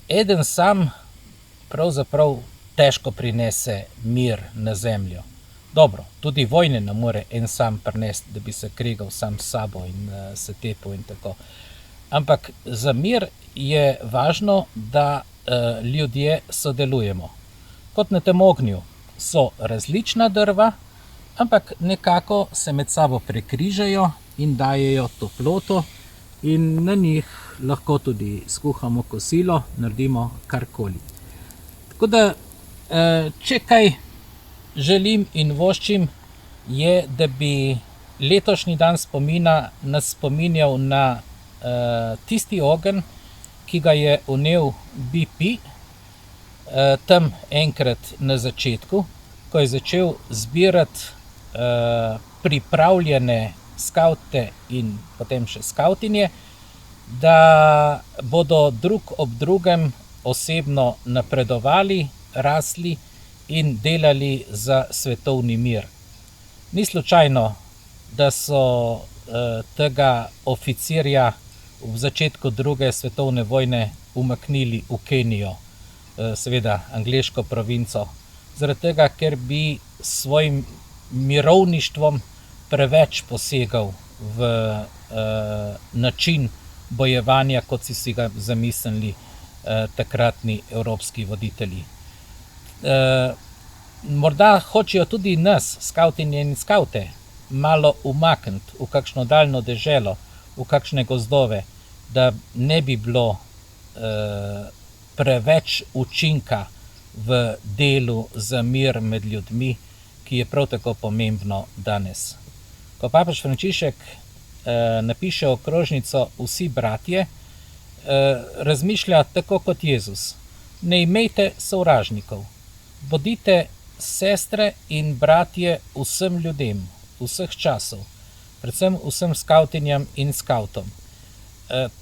Eden sam pravzaprav težko prinese mir na zemljo. Dobro, tudi vojne ne more en sam prinesti, da bi se kregal sam s sabo in se tepel in tako. Ampak za mir je važno, da ljudje sodelujemo. Kot na tem ognju so različna drva, ampak nekako se med sabo prekrižajo in dajejo toploto in na njih lahko tudi skuhamo kosilo, naredimo karkoli. Tako da, če kaj želim in voščim, je, da bi letošnji dan spomina nas spominjal na tisti ogenj, ki ga je vnel BP tam enkrat na začetku, ko je začel zbirati pripravljene skavte in potem še skavtinje, da bodo drug ob drugem osebno napredovali, rasli in delali za svetovni mir. Ni slučajno, da so tega oficirja v začetku druge svetovne vojne umaknili v Kenijo, seveda angleško provinco, zaradi tega, ker bi s svojim mirovništvom preveč posegal v način bojevanja, kot si ga zamislili takratni evropski voditelji. Morda hočejo tudi nas, skavtinje in skavte, malo umakniti v kakšno daljno deželo, v kakšne gozdove, da ne bi bilo preveč učinka v delu za mir med ljudmi, ki je prav tako pomembno danes. Ko papež Frančišek napiše okrožnico Vsi bratje, razmišlja tako kot Jezus. Ne imejte sovražnikov, bodite sestre in bratje vsem ljudem, vseh časov, predvsem vsem skavtinjam in skavtom.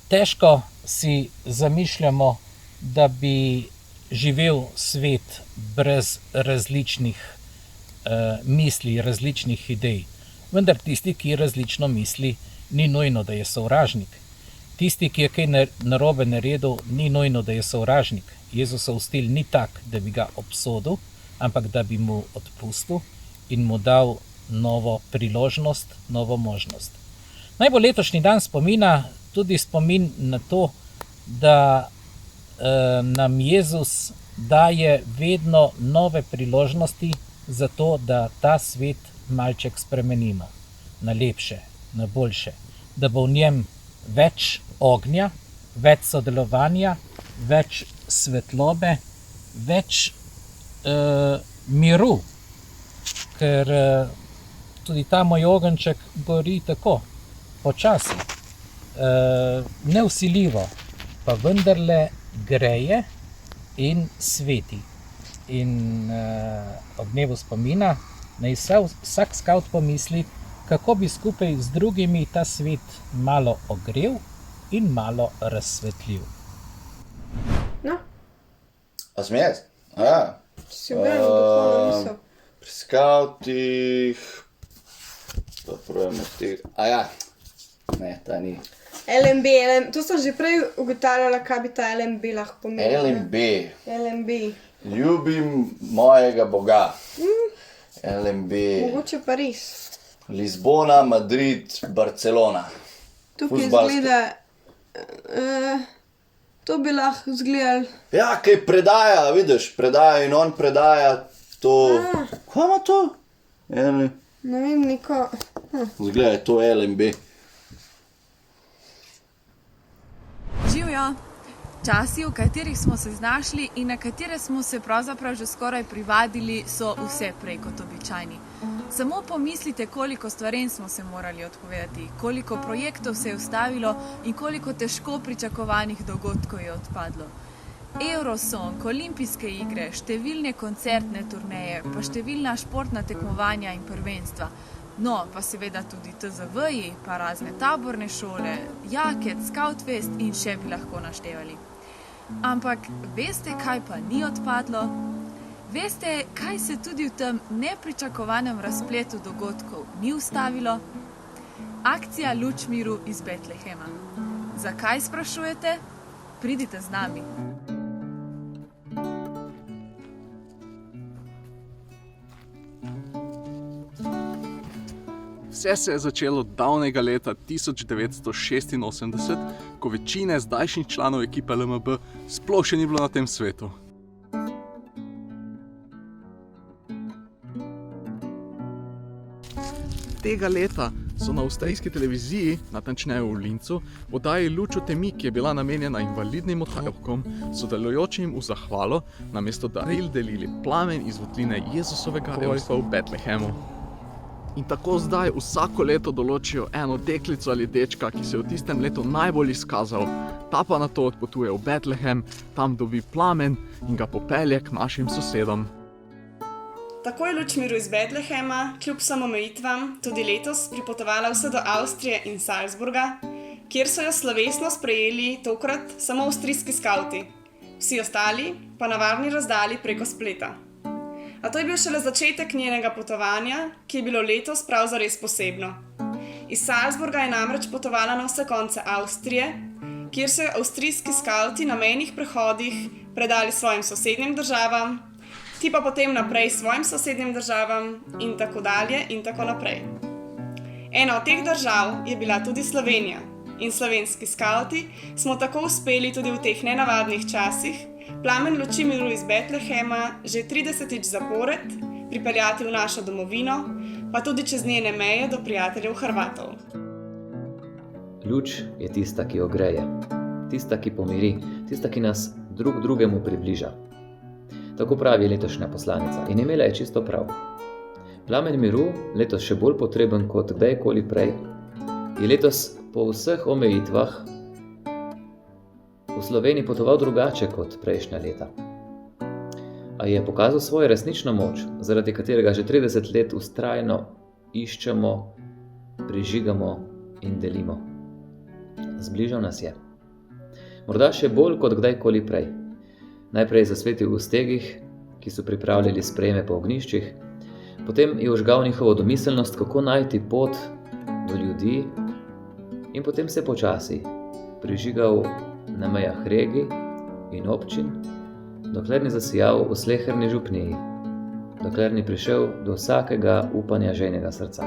Težko si zamišljamo, da bi živel svet brez različnih misli, različnih idej. Vendar tisti, ki različno misli, ni nujno, da je sovražnik. Tisti, ki je kaj narobe naredil, ni nujno, da je sovražnik. Jezusov stil ni tak, da bi ga obsodil, ampak da bi mu odpustil in mu dal novo priložnost, novo možnost. Naj bo letošnji dan spomina tudi spomin na to, da nam Jezus daje vedno nove priložnosti za to, da ta svet malček spremenimo na lepše, na boljše, da bo v njem več ognja, več sodelovanja, več svetlobe, več miru, ker tudi ta moj ogenček gori tako, počasi, nevsiljivo, pa vendarle greje in sveti. In ob dnevu spomina naj vsak skavt pomisli, kako bi skupaj z drugimi ta svet malo ogrel in malo razsvetljiv. No. A sem jaz? Ja. Si ugrajal duhovno misel. Pri skavtih... Pa probujemo tega... Ja. Ne, ta ni. LMB, to sem že prej ugotavljala, kaj bi ta LMB lahko pomenil. LMB. Ljubim mojega Boga. LMB. Mogoče Pariz. Lizbona, Madrid, Barcelona. Tukaj izgleda... To bi lahko izgledali... Ja, kaj predaja, vidiš, predaja in on predaja to... Kaj ima to? Ne vem, neko... Zgleda, to je LMB. Živjo! Časi, v katerih smo se znašli in na katere smo se pravzaprav že skoraj privadili, so vse prej kot običajni. Samo pomislite, koliko stvarem smo se morali odpovedati, koliko projektov se je ustavilo in koliko težko pričakovanih dogodkov je odpadlo. Eurosong, olimpijske igre, številne koncertne turneje, pa številna športna tekmovanja in prvenstva. No, pa seveda tudi TZV-ji, pa razne taborne šole, Jaket, Scoutfest in še bi lahko naštevali. Ampak veste, kaj pa ni odpadlo? Veste, kaj se tudi v tem nepričakovanem razpletu dogodkov ni ustavilo? Akcija Luč miru iz Betlehema. Zakaj sprašujete? Pridite z nami. Vse se je začelo davnega leta 1986, ko večine zdajšnjih članov ekipe LMB sploh še ni bilo na tem svetu. Tega leta so na avstrijski televiziji, natančneje v Lincu, oddaji Luč o temi, ki je bila namenjena invalidnim otrokom, sodelujočim v zahvalo, namesto daril delili plamen iz votline Jezusovega rojstva v Betlehemu. In tako zdaj vsako leto določijo eno deklico ali dečka, ki se je v tistem letu najbolj izkazal. Ta pa nato odpotuje v Betlehem, tam dobi plamen in ga popelje k našim sosedom. Tako je Luč miru iz Betlehema, kljub samomejitvam, tudi letos pripotovala vse do Avstrije in Salzburga, kjer so jo slovesno sprejeli tokrat samo avstrijski skavti, vsi ostali pa na varni razdalji preko spleta. A to je bil šele začetek njenega potovanja, ki je bilo letos prav zares posebno. Iz Salzburga je namreč potovala na vse konce Avstrije, kjer so jo avstrijski skavti na mejnih prehodih predali svojim sosednjim državam, ti pa potem naprej svojim sosednjim državam in tako dalje in tako naprej. Ena od teh držav je bila tudi Slovenija in slovenski skavti smo tako uspeli tudi v teh nenavadnih časih plamen Luči miru iz Betlehema že 30. zapored pripeljati v našo domovino, pa tudi čez njene meje do prijateljev Hrvatov. Luč je tista, ki ogreje, tista, ki pomiri, tista, ki nas drug drugemu približa. Tako pravi letošnja poslanica in imela je čisto prav. Plamen miru, letos še bolj potreben kot kdajkoli prej, je letos po vseh omejitvah v Sloveniji potoval drugače kot prejšnja leta. A je pokazal svojo resnično moč, zaradi katerega že 30 let vztrajno iščemo, prižigamo in delimo. Zbližal nas je. Morda še bolj kot kdajkoli prej. Najprej zasvetil v stegih, ki so pripravljali sprejeme po ognjiščih, potem je vžgal njihovo domiselnost, kako najti pot do ljudi in potem se počasi prižigal na mejah regij in občin, dokler ni zasijal v sleherni župniji, dokler ni prišel do vsakega upanja ženega srca.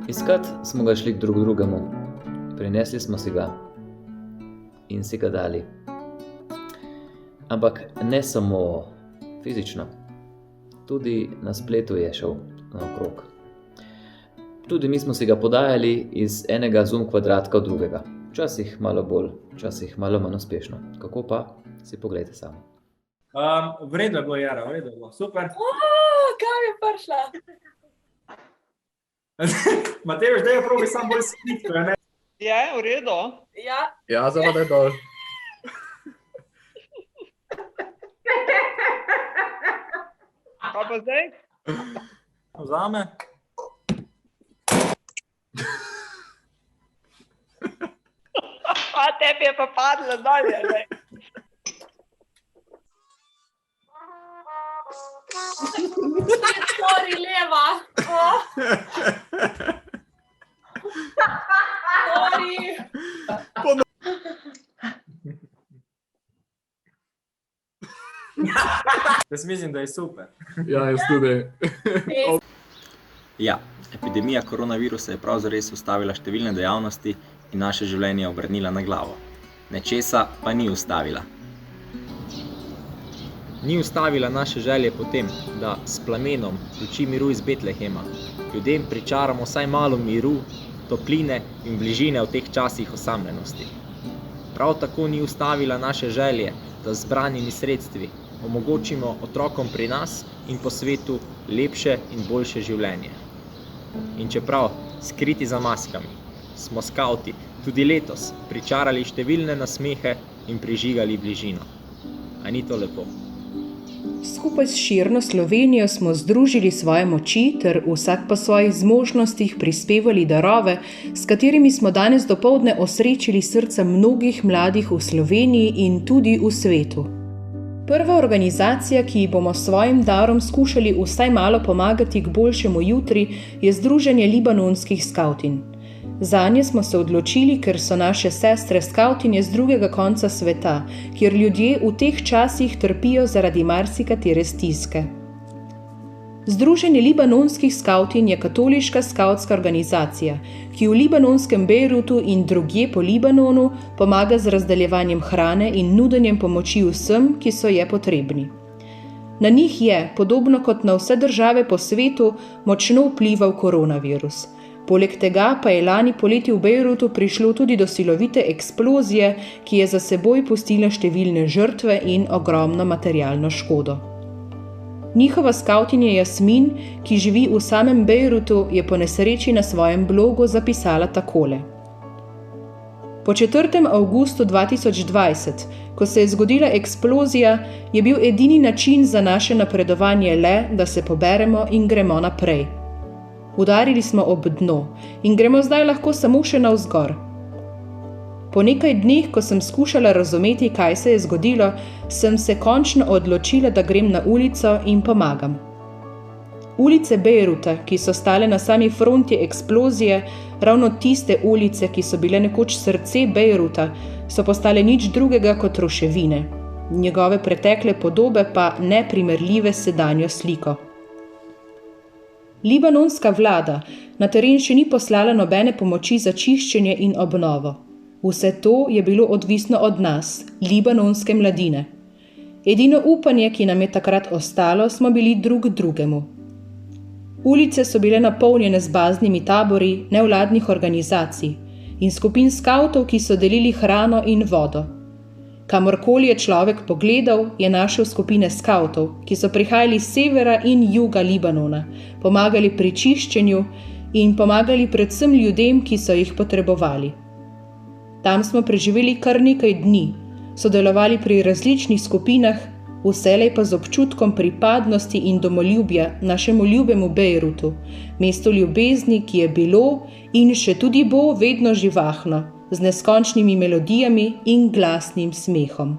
Iskat smo ga šli k drugemu, prinesli smo si ga in si ga dali. Ampak ne samo fizično, tudi na spletu je šel naokrog. Tudi mi smo si ga podajali iz enega Zoom kvadratka v drugega. Včasih malo bolj, včasih malo manj uspešno. Kako pa? Si poglejte sami. V redu je bilo, Jara, v redu je bilo. Super. Kam je prišla? Matej, zdaj je probi sam bolj skripto, ne? Je, v redu? Ja. Ja, zavadaj dol. Kaj pa zdaj? Vzame. A tebi je pa padlo dolje, ne? Sorry, leva. Sorry. Jaz mislim, da je super. Ja, jaz tudi. Ja, epidemija koronavirusa je prav zares ustavila številne dejavnosti in naše življenje obrnila na glavo. Nečesa pa ni ustavila. Ni ustavila naše želje po tem, da s plamenom luči miru iz Betlehema ljudem pričaramo vsaj malo miru, topline in bližine v teh časih osamljenosti. Prav tako ni ustavila naše želje, da z zbranimi sredstvi omogočimo otrokom pri nas in po svetu lepše in boljše življenje. In čeprav skriti za maskami, smo skavti tudi letos pričarali številne nasmehe in prižigali bližino. A ni to lepo? Skupaj s širno Slovenijo smo združili svoje moči ter vsak po svojih zmožnostih prispevali darove, s katerimi smo danes dopoldne osrečili srca mnogih mladih v Sloveniji in tudi v svetu. Prva organizacija, ki ji bomo s svojim darom skušali vsaj malo pomagati k boljšemu jutri, je Združenje libanonskih skavtin. Zanje smo se odločili, ker so naše sestre skavtinje z drugega konca sveta, kjer ljudje v teh časih trpijo zaradi marsikatere stiske. Združenje libanonskih skavtin je katoliška skavtska organizacija, ki v libanonskem Bejrutu in drugje po Libanonu pomaga z razdeljevanjem hrane in nudenjem pomoči vsem, ki so je potrebni. Na njih je, podobno kot na vse države po svetu, močno vplival koronavirus. Poleg tega pa je lani poleti v Bejrutu prišlo tudi do silovite eksplozije, ki je za seboj pustila številne žrtve in ogromno materialno škodo. Njihova skavtinja Jasmin, ki živi v samem Bejrutu, je po nesreči na svojem blogu zapisala takole. Po 4. avgustu 2020, ko se je zgodila eksplozija, je bil edini način za naše napredovanje le, da se poberemo in gremo naprej. Udarili smo ob dno in gremo zdaj lahko samo še navzgor. Po nekaj dneh, ko sem skušala razumeti, kaj se je zgodilo, sem se končno odločila, da grem na ulico in pomagam. Ulice Bejruta, ki so stale na sami fronti eksplozije, ravno tiste ulice, ki so bile nekoč srce Bejruta, so postale nič drugega kot ruševine. Njegove pretekle podobe pa neprimerljive s sedanjo sliko. Libanonska vlada na teren še ni poslala nobene pomoči za čiščenje in obnovo. Vse to je bilo odvisno od nas, libanonske mladine. Edino upanje, ki nam je takrat ostalo, smo bili drug drugemu. Ulice so bile napolnjene z baznimi tabori nevladnih organizacij in skupin skavtov, ki so delili hrano in vodo. Kamorkoli je človek pogledal, je našel skupine skavtov, ki so prihajali z severa in juga Libanona, pomagali pri čiščenju in pomagali predvsem ljudem, ki so jih potrebovali. Tam smo preživeli kar nekaj dni, sodelovali pri različnih skupinah, vselej pa z občutkom pripadnosti in domoljubja našemu ljubemu Bejrutu, mestu ljubezni, ki je bilo in še tudi bo vedno živahno, z neskončnimi melodijami in glasnim smehom.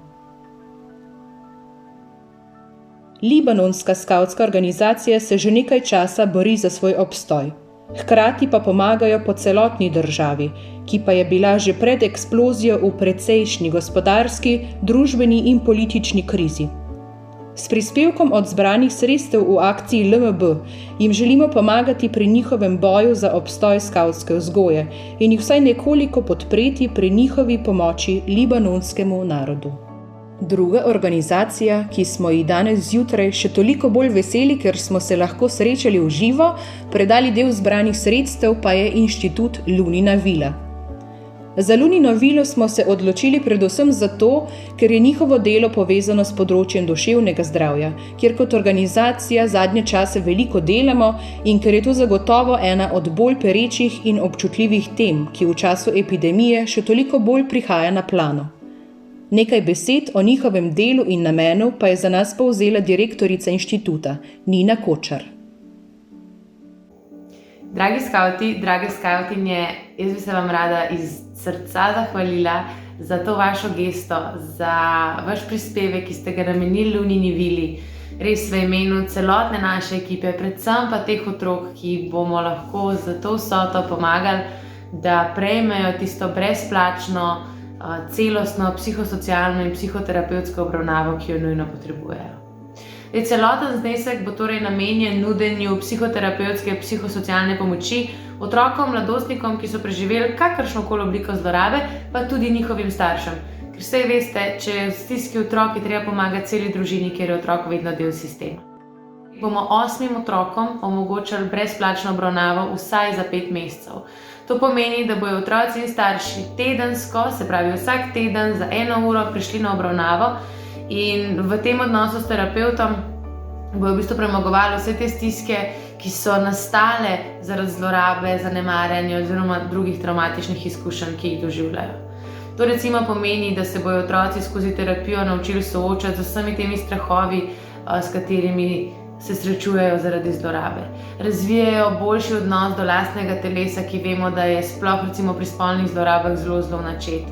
Libanonska skavtska organizacija se že nekaj časa bori za svoj obstoj. Hkrati pa pomagajo po celotni državi, ki pa je bila že pred eksplozijo v precejšnji gospodarski, družbeni in politični krizi. S prispevkom od zbranih sredstev v akciji LMB jim želimo pomagati pri njihovem boju za obstoj skavtske vzgoje in jih vsaj nekoliko podpreti pri njihovi pomoči libanonskemu narodu. Druga organizacija, ki smo ji danes zjutraj še toliko bolj veseli, ker smo se lahko srečali v živo, predali del zbranih sredstev pa je inštitut Lunina vila. Za Lunino vilo smo se odločili predvsem zato, ker je njihovo delo povezano s področjem duševnega zdravja, kjer kot organizacija zadnje čase veliko delamo in ker je to zagotovo ena od bolj perečih in občutljivih tem, ki v času epidemije še toliko bolj prihaja na plano. Nekaj besed o njihovem delu in namenu pa je za nas povzela direktorica inštituta, Nina Kočar. Dragi skavti, drage skavtinje, jaz bi se vam rada iz srca zahvalila za to vašo gesto, za vaš prispevek, ki ste ga namenili Lunini vili, res v imenu celotne naše ekipe, predvsem pa teh otrok, ki bomo lahko za to vsoto pomagali, da prejmejo tisto brezplačno, celostno psihosocialno in psihoterapevtsko obravnavo, ki jo nujno potrebujejo. Celoten znesek bo torej namenjen nudenju psihoterapevtske psihosocialne pomoči otrokom, mladostnikom, ki so preživeli kakršnokoli obliko zlorabe, pa tudi njihovim staršem. Ker saj veste, če je v stiski otrok, je treba pomagati celi družini, ker je otrok vedno del sistema. Bomo 8 otrokom omogočali brezplačno obravnavo vsaj za 5 mesecev. To pomeni, da bojo otroci in starši tedensko, se pravi vsak teden za 1 uro prišli na obravnavo in v tem odnosu s terapevtom bojo v bistvu premagovali vse te stiske, ki so nastale zaradi zlorabe, zanemarjanja oziroma drugih travmatičnih izkušenj, ki jih doživljajo. To recimo pomeni, da se bojo otroci skozi terapijo naučili soočati z vsemi temi strahovi, s katerimi se srečujejo zaradi zlorabe. Razvijajo boljši odnos do lastnega telesa, ki vemo, da je sploh recimo pri spolnih zlorabah zelo načet.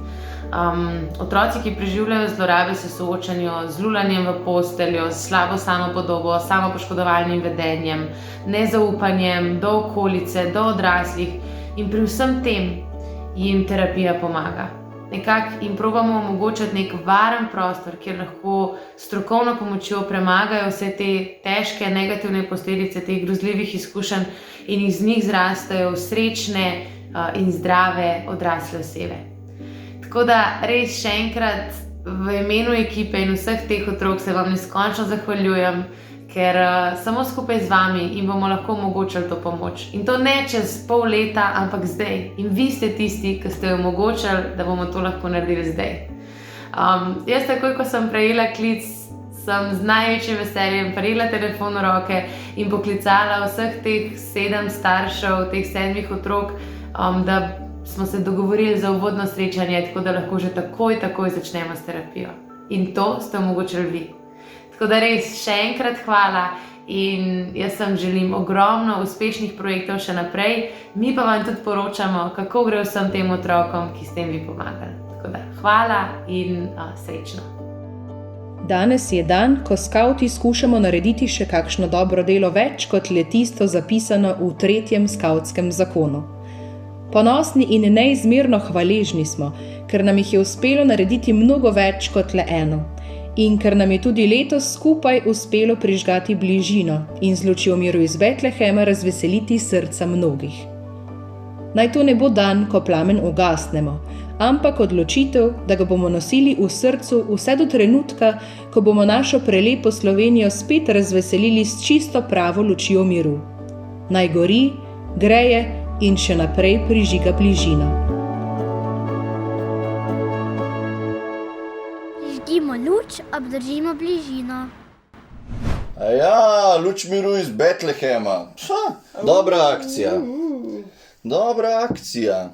Otroci, ki preživljajo zlorabe, se soočajo z lulanjem v posteljo, s slabo samopodobo, samopoškodovalnim vedenjem, nezaupanjem do okolice, do odraslih in pri vsem tem jim terapija pomaga. Nekako jim probamo omogočati nek varen prostor, kjer lahko s strokovno pomočjo premagajo vse te težke negativne posledice teh grozljivih izkušenj in iz njih zrastejo srečne in zdrave odrasle osebe. Tako da res še enkrat v imenu ekipe in vseh teh otrok se vam neskončno zahvaljujem, ker samo skupaj z vami jim bomo lahko omogočili to pomoč. In to ne čez pol leta, ampak zdaj. In vi ste tisti, ki ste omogočili, da bomo to lahko naredili zdaj. Jaz takoj, ko sem prejela klic, sem z največjim veseljem prejela telefon v roke in poklicala vseh teh 7 staršev, teh 7 otrok, da smo se dogovorili za uvodno srečanje, tako da lahko že takoj začnemo s terapijo. In to ste omogočili vi. Tako da res še enkrat hvala in jaz vam želim ogromno uspešnih projektov še naprej, mi pa vam tudi poročamo, kako gre vsem tem otrokom, ki ste jim vi pomagali. Tako da hvala in srečno. Danes je dan, ko skavti skušamo narediti še kakšno dobro delo več, kot le tisto zapisano v 3. skavtskem zakonu. Ponosni in neizmerno hvaležni smo, ker nam jih je uspelo narediti mnogo več kot le eno. In ker nam je tudi letos skupaj uspelo prižgati bližino in z lučjo miru iz Betlehema razveseliti srca mnogih. Naj to ne bo dan, ko plamen ugasnemo, ampak odločitev, da ga bomo nosili v srcu vse do trenutka, ko bomo našo prelepo Slovenijo spet razveselili s čisto pravo lučjo miru. Naj gori, greje in še naprej prižiga bližino. luč obdržimo bližino. A ja, luč miru iz Betlehema. Dobra akcija. Dobra akcija.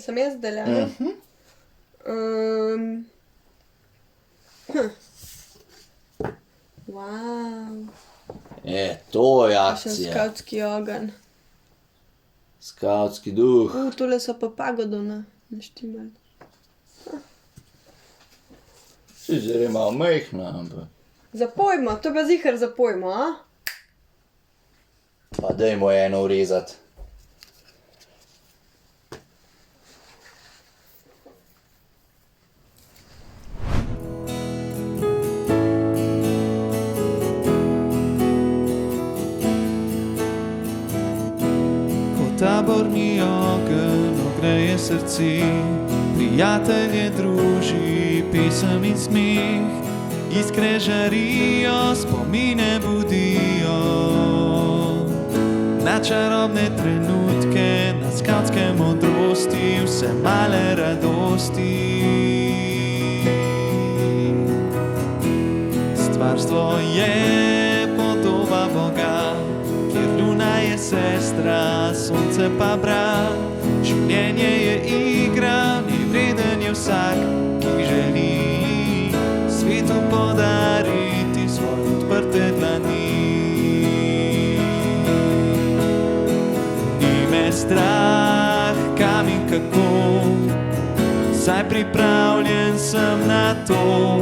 Sem jaz zdaj, Wow. To je Še akcija. skavtski ogenj. Skavtski duh. Tole so pa pagodona naštimali. Si zdaj malo majhna, ampak. Zapojmo, to je pa zihar zapojmo, a? Pa dajmo eno urezati. Taborni ogenj ogreje srce, prijatelje druži, pesem in smeh, iskre žarijo, spomine budijo. Na čarobne trenutke, na skavtske modrosti, vse male radosti. Stvarstvo je podoba Boga, kjer luna je sestra, sonce pa brat. Življenje je igra, nevreden je vsak, ki želi svetu podariti svoje odprte dlani. Ni me strah, kam in kako, saj pripravljen sem na to.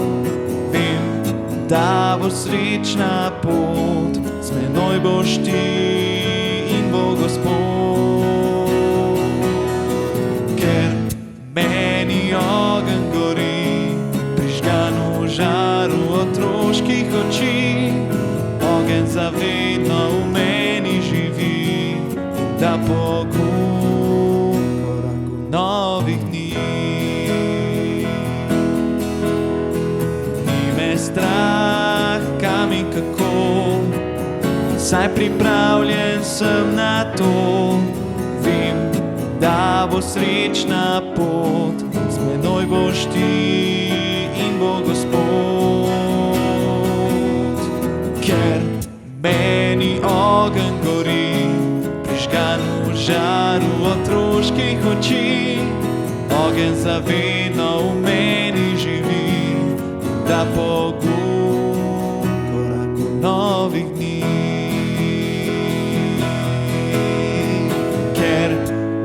Vem, da bo srečna pot, z menoj boš ti in bo Gospod. Ker meni ogenj gori, prižgan v žaru otroških oči, ogenj zavedno v meni živi, da pogum koraku novih dni. Ni me strah, kam in kako, saj pripravljen sem na to. Vem, da bo srečna pot, z menoj boš ti in bo Gospod. Ker meni ogenj gori, prižgan v žaru otroških oči, ogenj zavedno v meni živi, da pogum koraku novih dni. Ker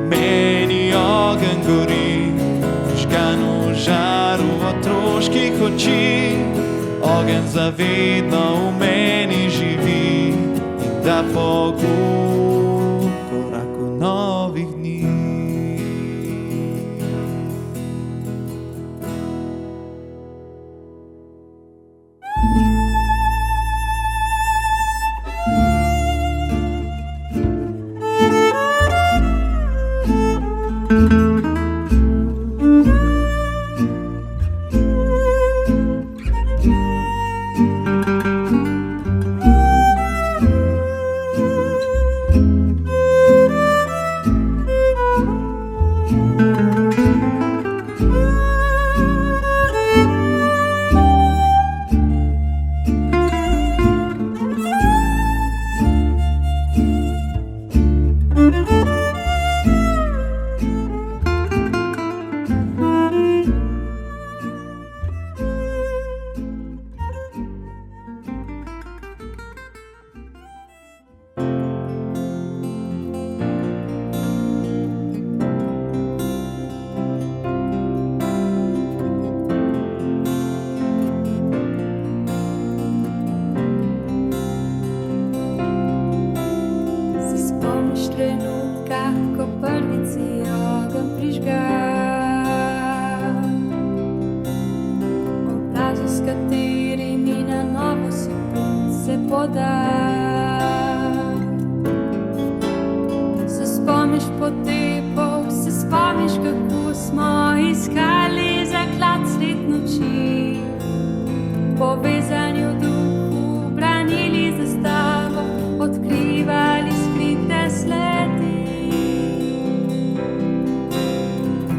meni ogenj gori, prižgan v žaru otroških oči, ogenj zavedno v meni živi, da pogum koraku novih dni.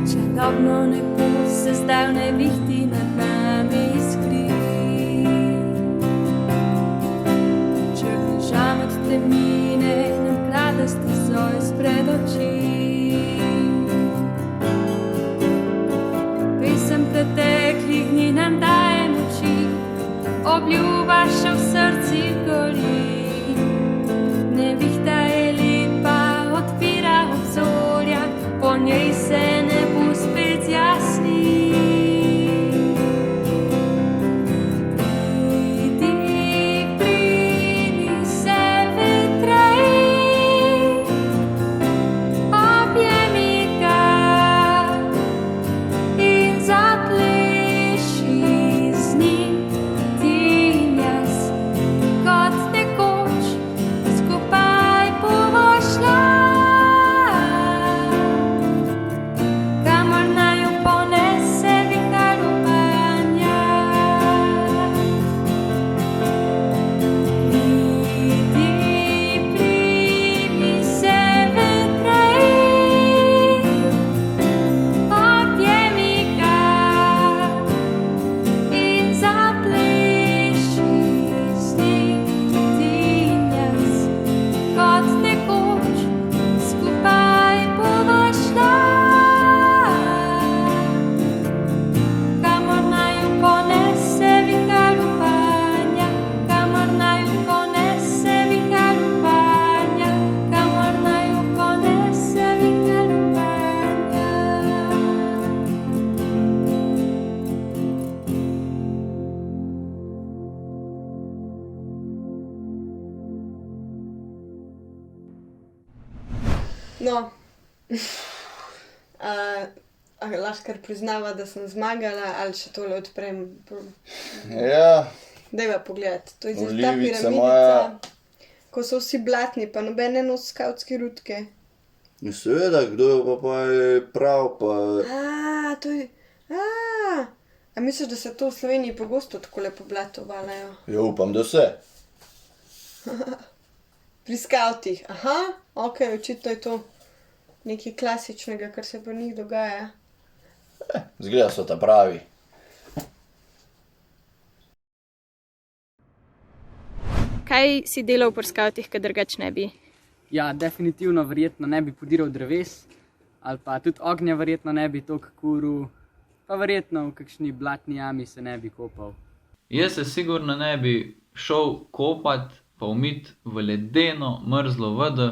Čarobno nebo se zdavne vihti nad nami iskri. obljuba še v srci gori. Nevihta je lepa, odpira obzorja, po njej se nebo spet jasni. No, a lahko kar priznava, da sem zmagala, ali še tole odprem? Ja. Dajva pogledati, to je zdaj ta Olivica piramidica, moja. ko so vsi blatni, pa nobene nos skavtske rutke. No, seveda, kdo jo pa je prav, pa... To je... A misliš, da se to v Sloveniji pogosto tako lepo blato valajo? Ja, upam, da se. Pri skavtih, ok, očitno je to nekaj klasičnega, kar se pri njih dogaja. Zgleda so ta pravi. Kaj si delal pri skavtih, kad drugač ne bi? Ja, definitivno verjetno ne bi podiral dreves, ali pa tudi ognja verjetno ne bi toliko kuril, pa verjetno v kakšni blatni jami se ne bi kopal. Jaz se sigurno ne bi šel kopat, pa umit v ledeno, mrzlo vodo,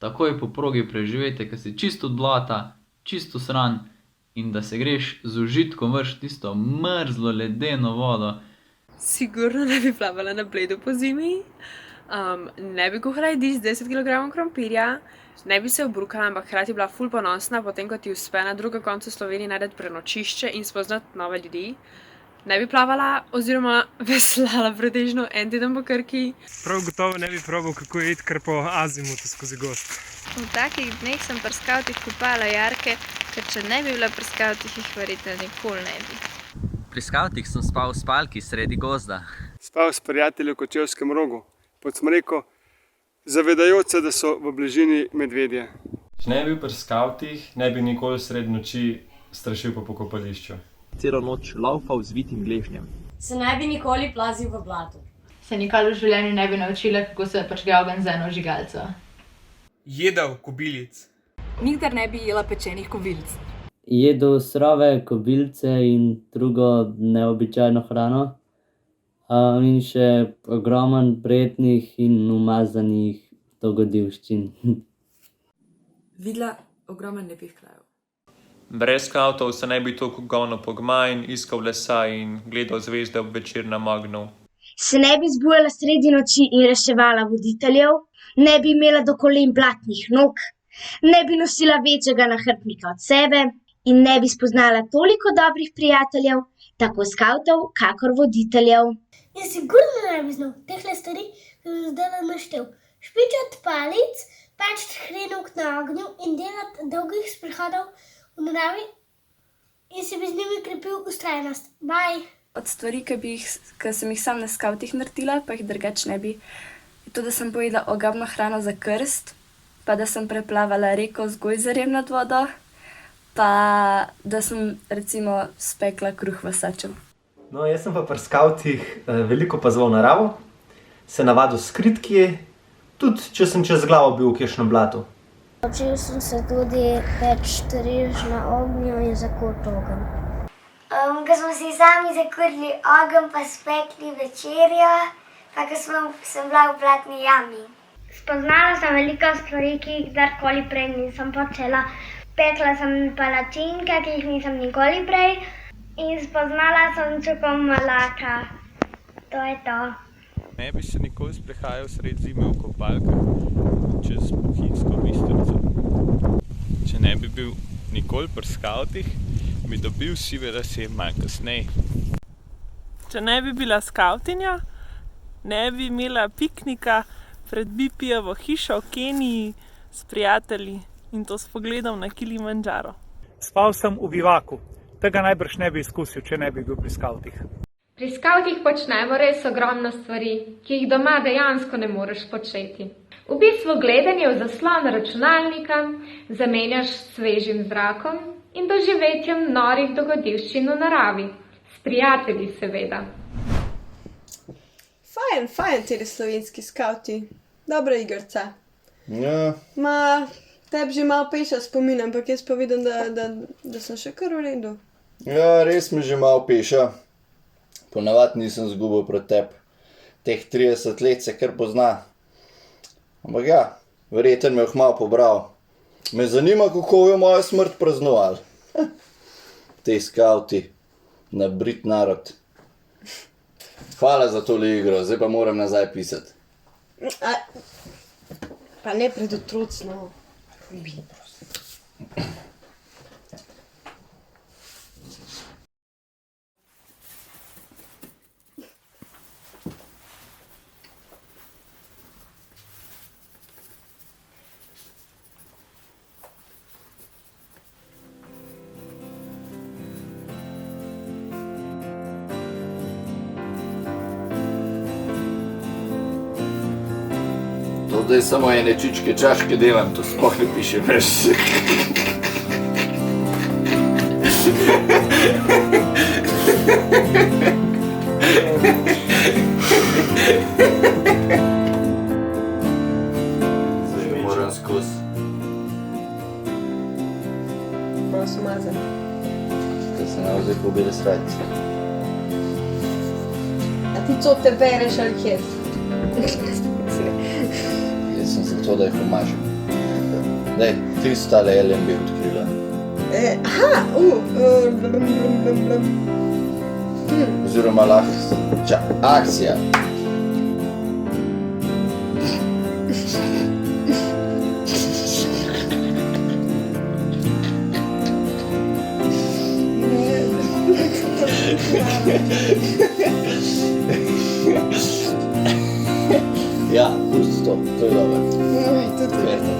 takoj po progi preživeti, ker si čisto od blata, čisto sran in da se greš z užitkom vrš tisto mrzlo ledeno vodo. Sigurno ne bi plavala na Bledu po zimi, ne bi kuhala jedi z 10 kg krompirja, ne bi se obrukala, ampak hkrati bila ful ponosna, potem ko ti uspe na drugem koncu Slovenije najti prenočišče in spoznati nove ljudi. Ne bi plavala oziroma veslala pretežno en teden po Krki. Prav gotovo ne bi probal, kako je iti kar po azimutu skozi gozd. V takih dneh sem pri skavtih kupala jarke, ker če ne bi bila pri skavtih, jih verjetno nikoli ne bi. Pri skavtih sem spal v spalki sredi gozda. Spal s prijatelji v Kočevskem rogu, pod smreko, zavedajoč se, da so v bližini medvedje. Če ne bi bil pri skavtih, ne bi nikoli sredi noči strašil po pokopališču. Celo noč laufal z vitim gležnjem. Se ne bi nikoli plazil v blatu. Se nikoli v življenju ne bi naučila, kako se počne ogenj z eno žigalco. Jedel kobilic. Nikdar ne bi jela pečenih kobilic. Jedel surove kobilce in drugo neobičajno hrano. In še ogromen prijetnih in umazanih dogodivščin. Videla ogromen lepih krajev. Brez skavtov se ne bi toliko gonil po gmajn, iskal lesa in gledal zvezde ob večernem ognju. Se ne bi zbujala sredi noči in reševala voditeljev, ne bi imela do kolen blatnih nog, ne bi nosila večjega nahrbtnika od sebe in ne bi spoznala toliko dobrih prijateljev, tako skavtov, kakor voditeljev. Jaz sigurno ne bi znal tehle stvari, ki sem zdaj naštel. Špičati palic, pačiti hrenovk na ognju in delati dolgih sprehodov v naravi in se bi z njimi krepil ustrajnost. Bye! Od stvari, ki sem jih sam na skavtih naredila, pa jih drugač ne bi, je to, da sem pojedla ogabno hrano za krst, pa da sem preplavala reko z gojzerjem nad vodo, pa da sem recimo spekla kruh v saču. No, jaz sem pa pri skavtih veliko opazoval naravo, se navadil skritkje, tudi če sem čez glavo bil v kakšnem blatu. Učil sem se tudi peč riž na ognju in zakuriti ogenj. Ko smo si sami zakurili ogenj, pa spekli večerjo, pa ko sem bila v blatni jami. Spoznala sem veliko stvari, ki jih kdorkoli prej nisem počela. Pekla sem palačinke, ki jih nisem nikoli prej, in spoznala sem čokomalaka. To je to. Ne bi se nikoli sprehajal sred zime v kopalkah čez Bohinjsko Bistrico. Če ne bi bil nikoli pri skavtih, bi dobil sive lase malo kasneje. Če ne bi bila skavtinja, ne bi imela piknika pred Bipijevo hišo v Keniji s prijatelji in to s pogledom na Kilimandžaro. Spal sem v bivaku. Tega najbrž ne bi izkusil, če ne bi bil pri skavtih. Pri skavtih počnemo res ogromno stvari, ki jih doma dejansko ne moreš početi. V bistvu gledanje v zaslon računalnika zamenjaš s svežim zrakom in doživetjem norih dogodivščin v naravi. S prijatelji seveda. Fajn ti slovenski skavti. Dobra igrica. Ja. Tebi že malo peša spomin, ampak jaz pa vidim, da sem še kar v redu. Ja, res mi že malo peša. Ponavadi nisem zgubil proti tebi. Teh 30 let se kar pozna. Ampak ja, verjetno me je malo pobral. Me zanima, kako je moja smrt praznovali. Te skavti, nabrit narod. Hvala za tole igro, zdaj pa moram nazaj pisati. Pa ne pred otroci, no. To zdaj samo ene čičke čaške delam, to sploh ne piše več. Zdaj moram skozi. Malo so mazan. To se nam zdaj pobili srajci. A ti co te bereš ali kje? Jaz sem zato, da jih omažem. Daj, ti si tale LMB odkrila. Oziroma lahko... Akcija. Ja, pusti to je dobro. Tudi.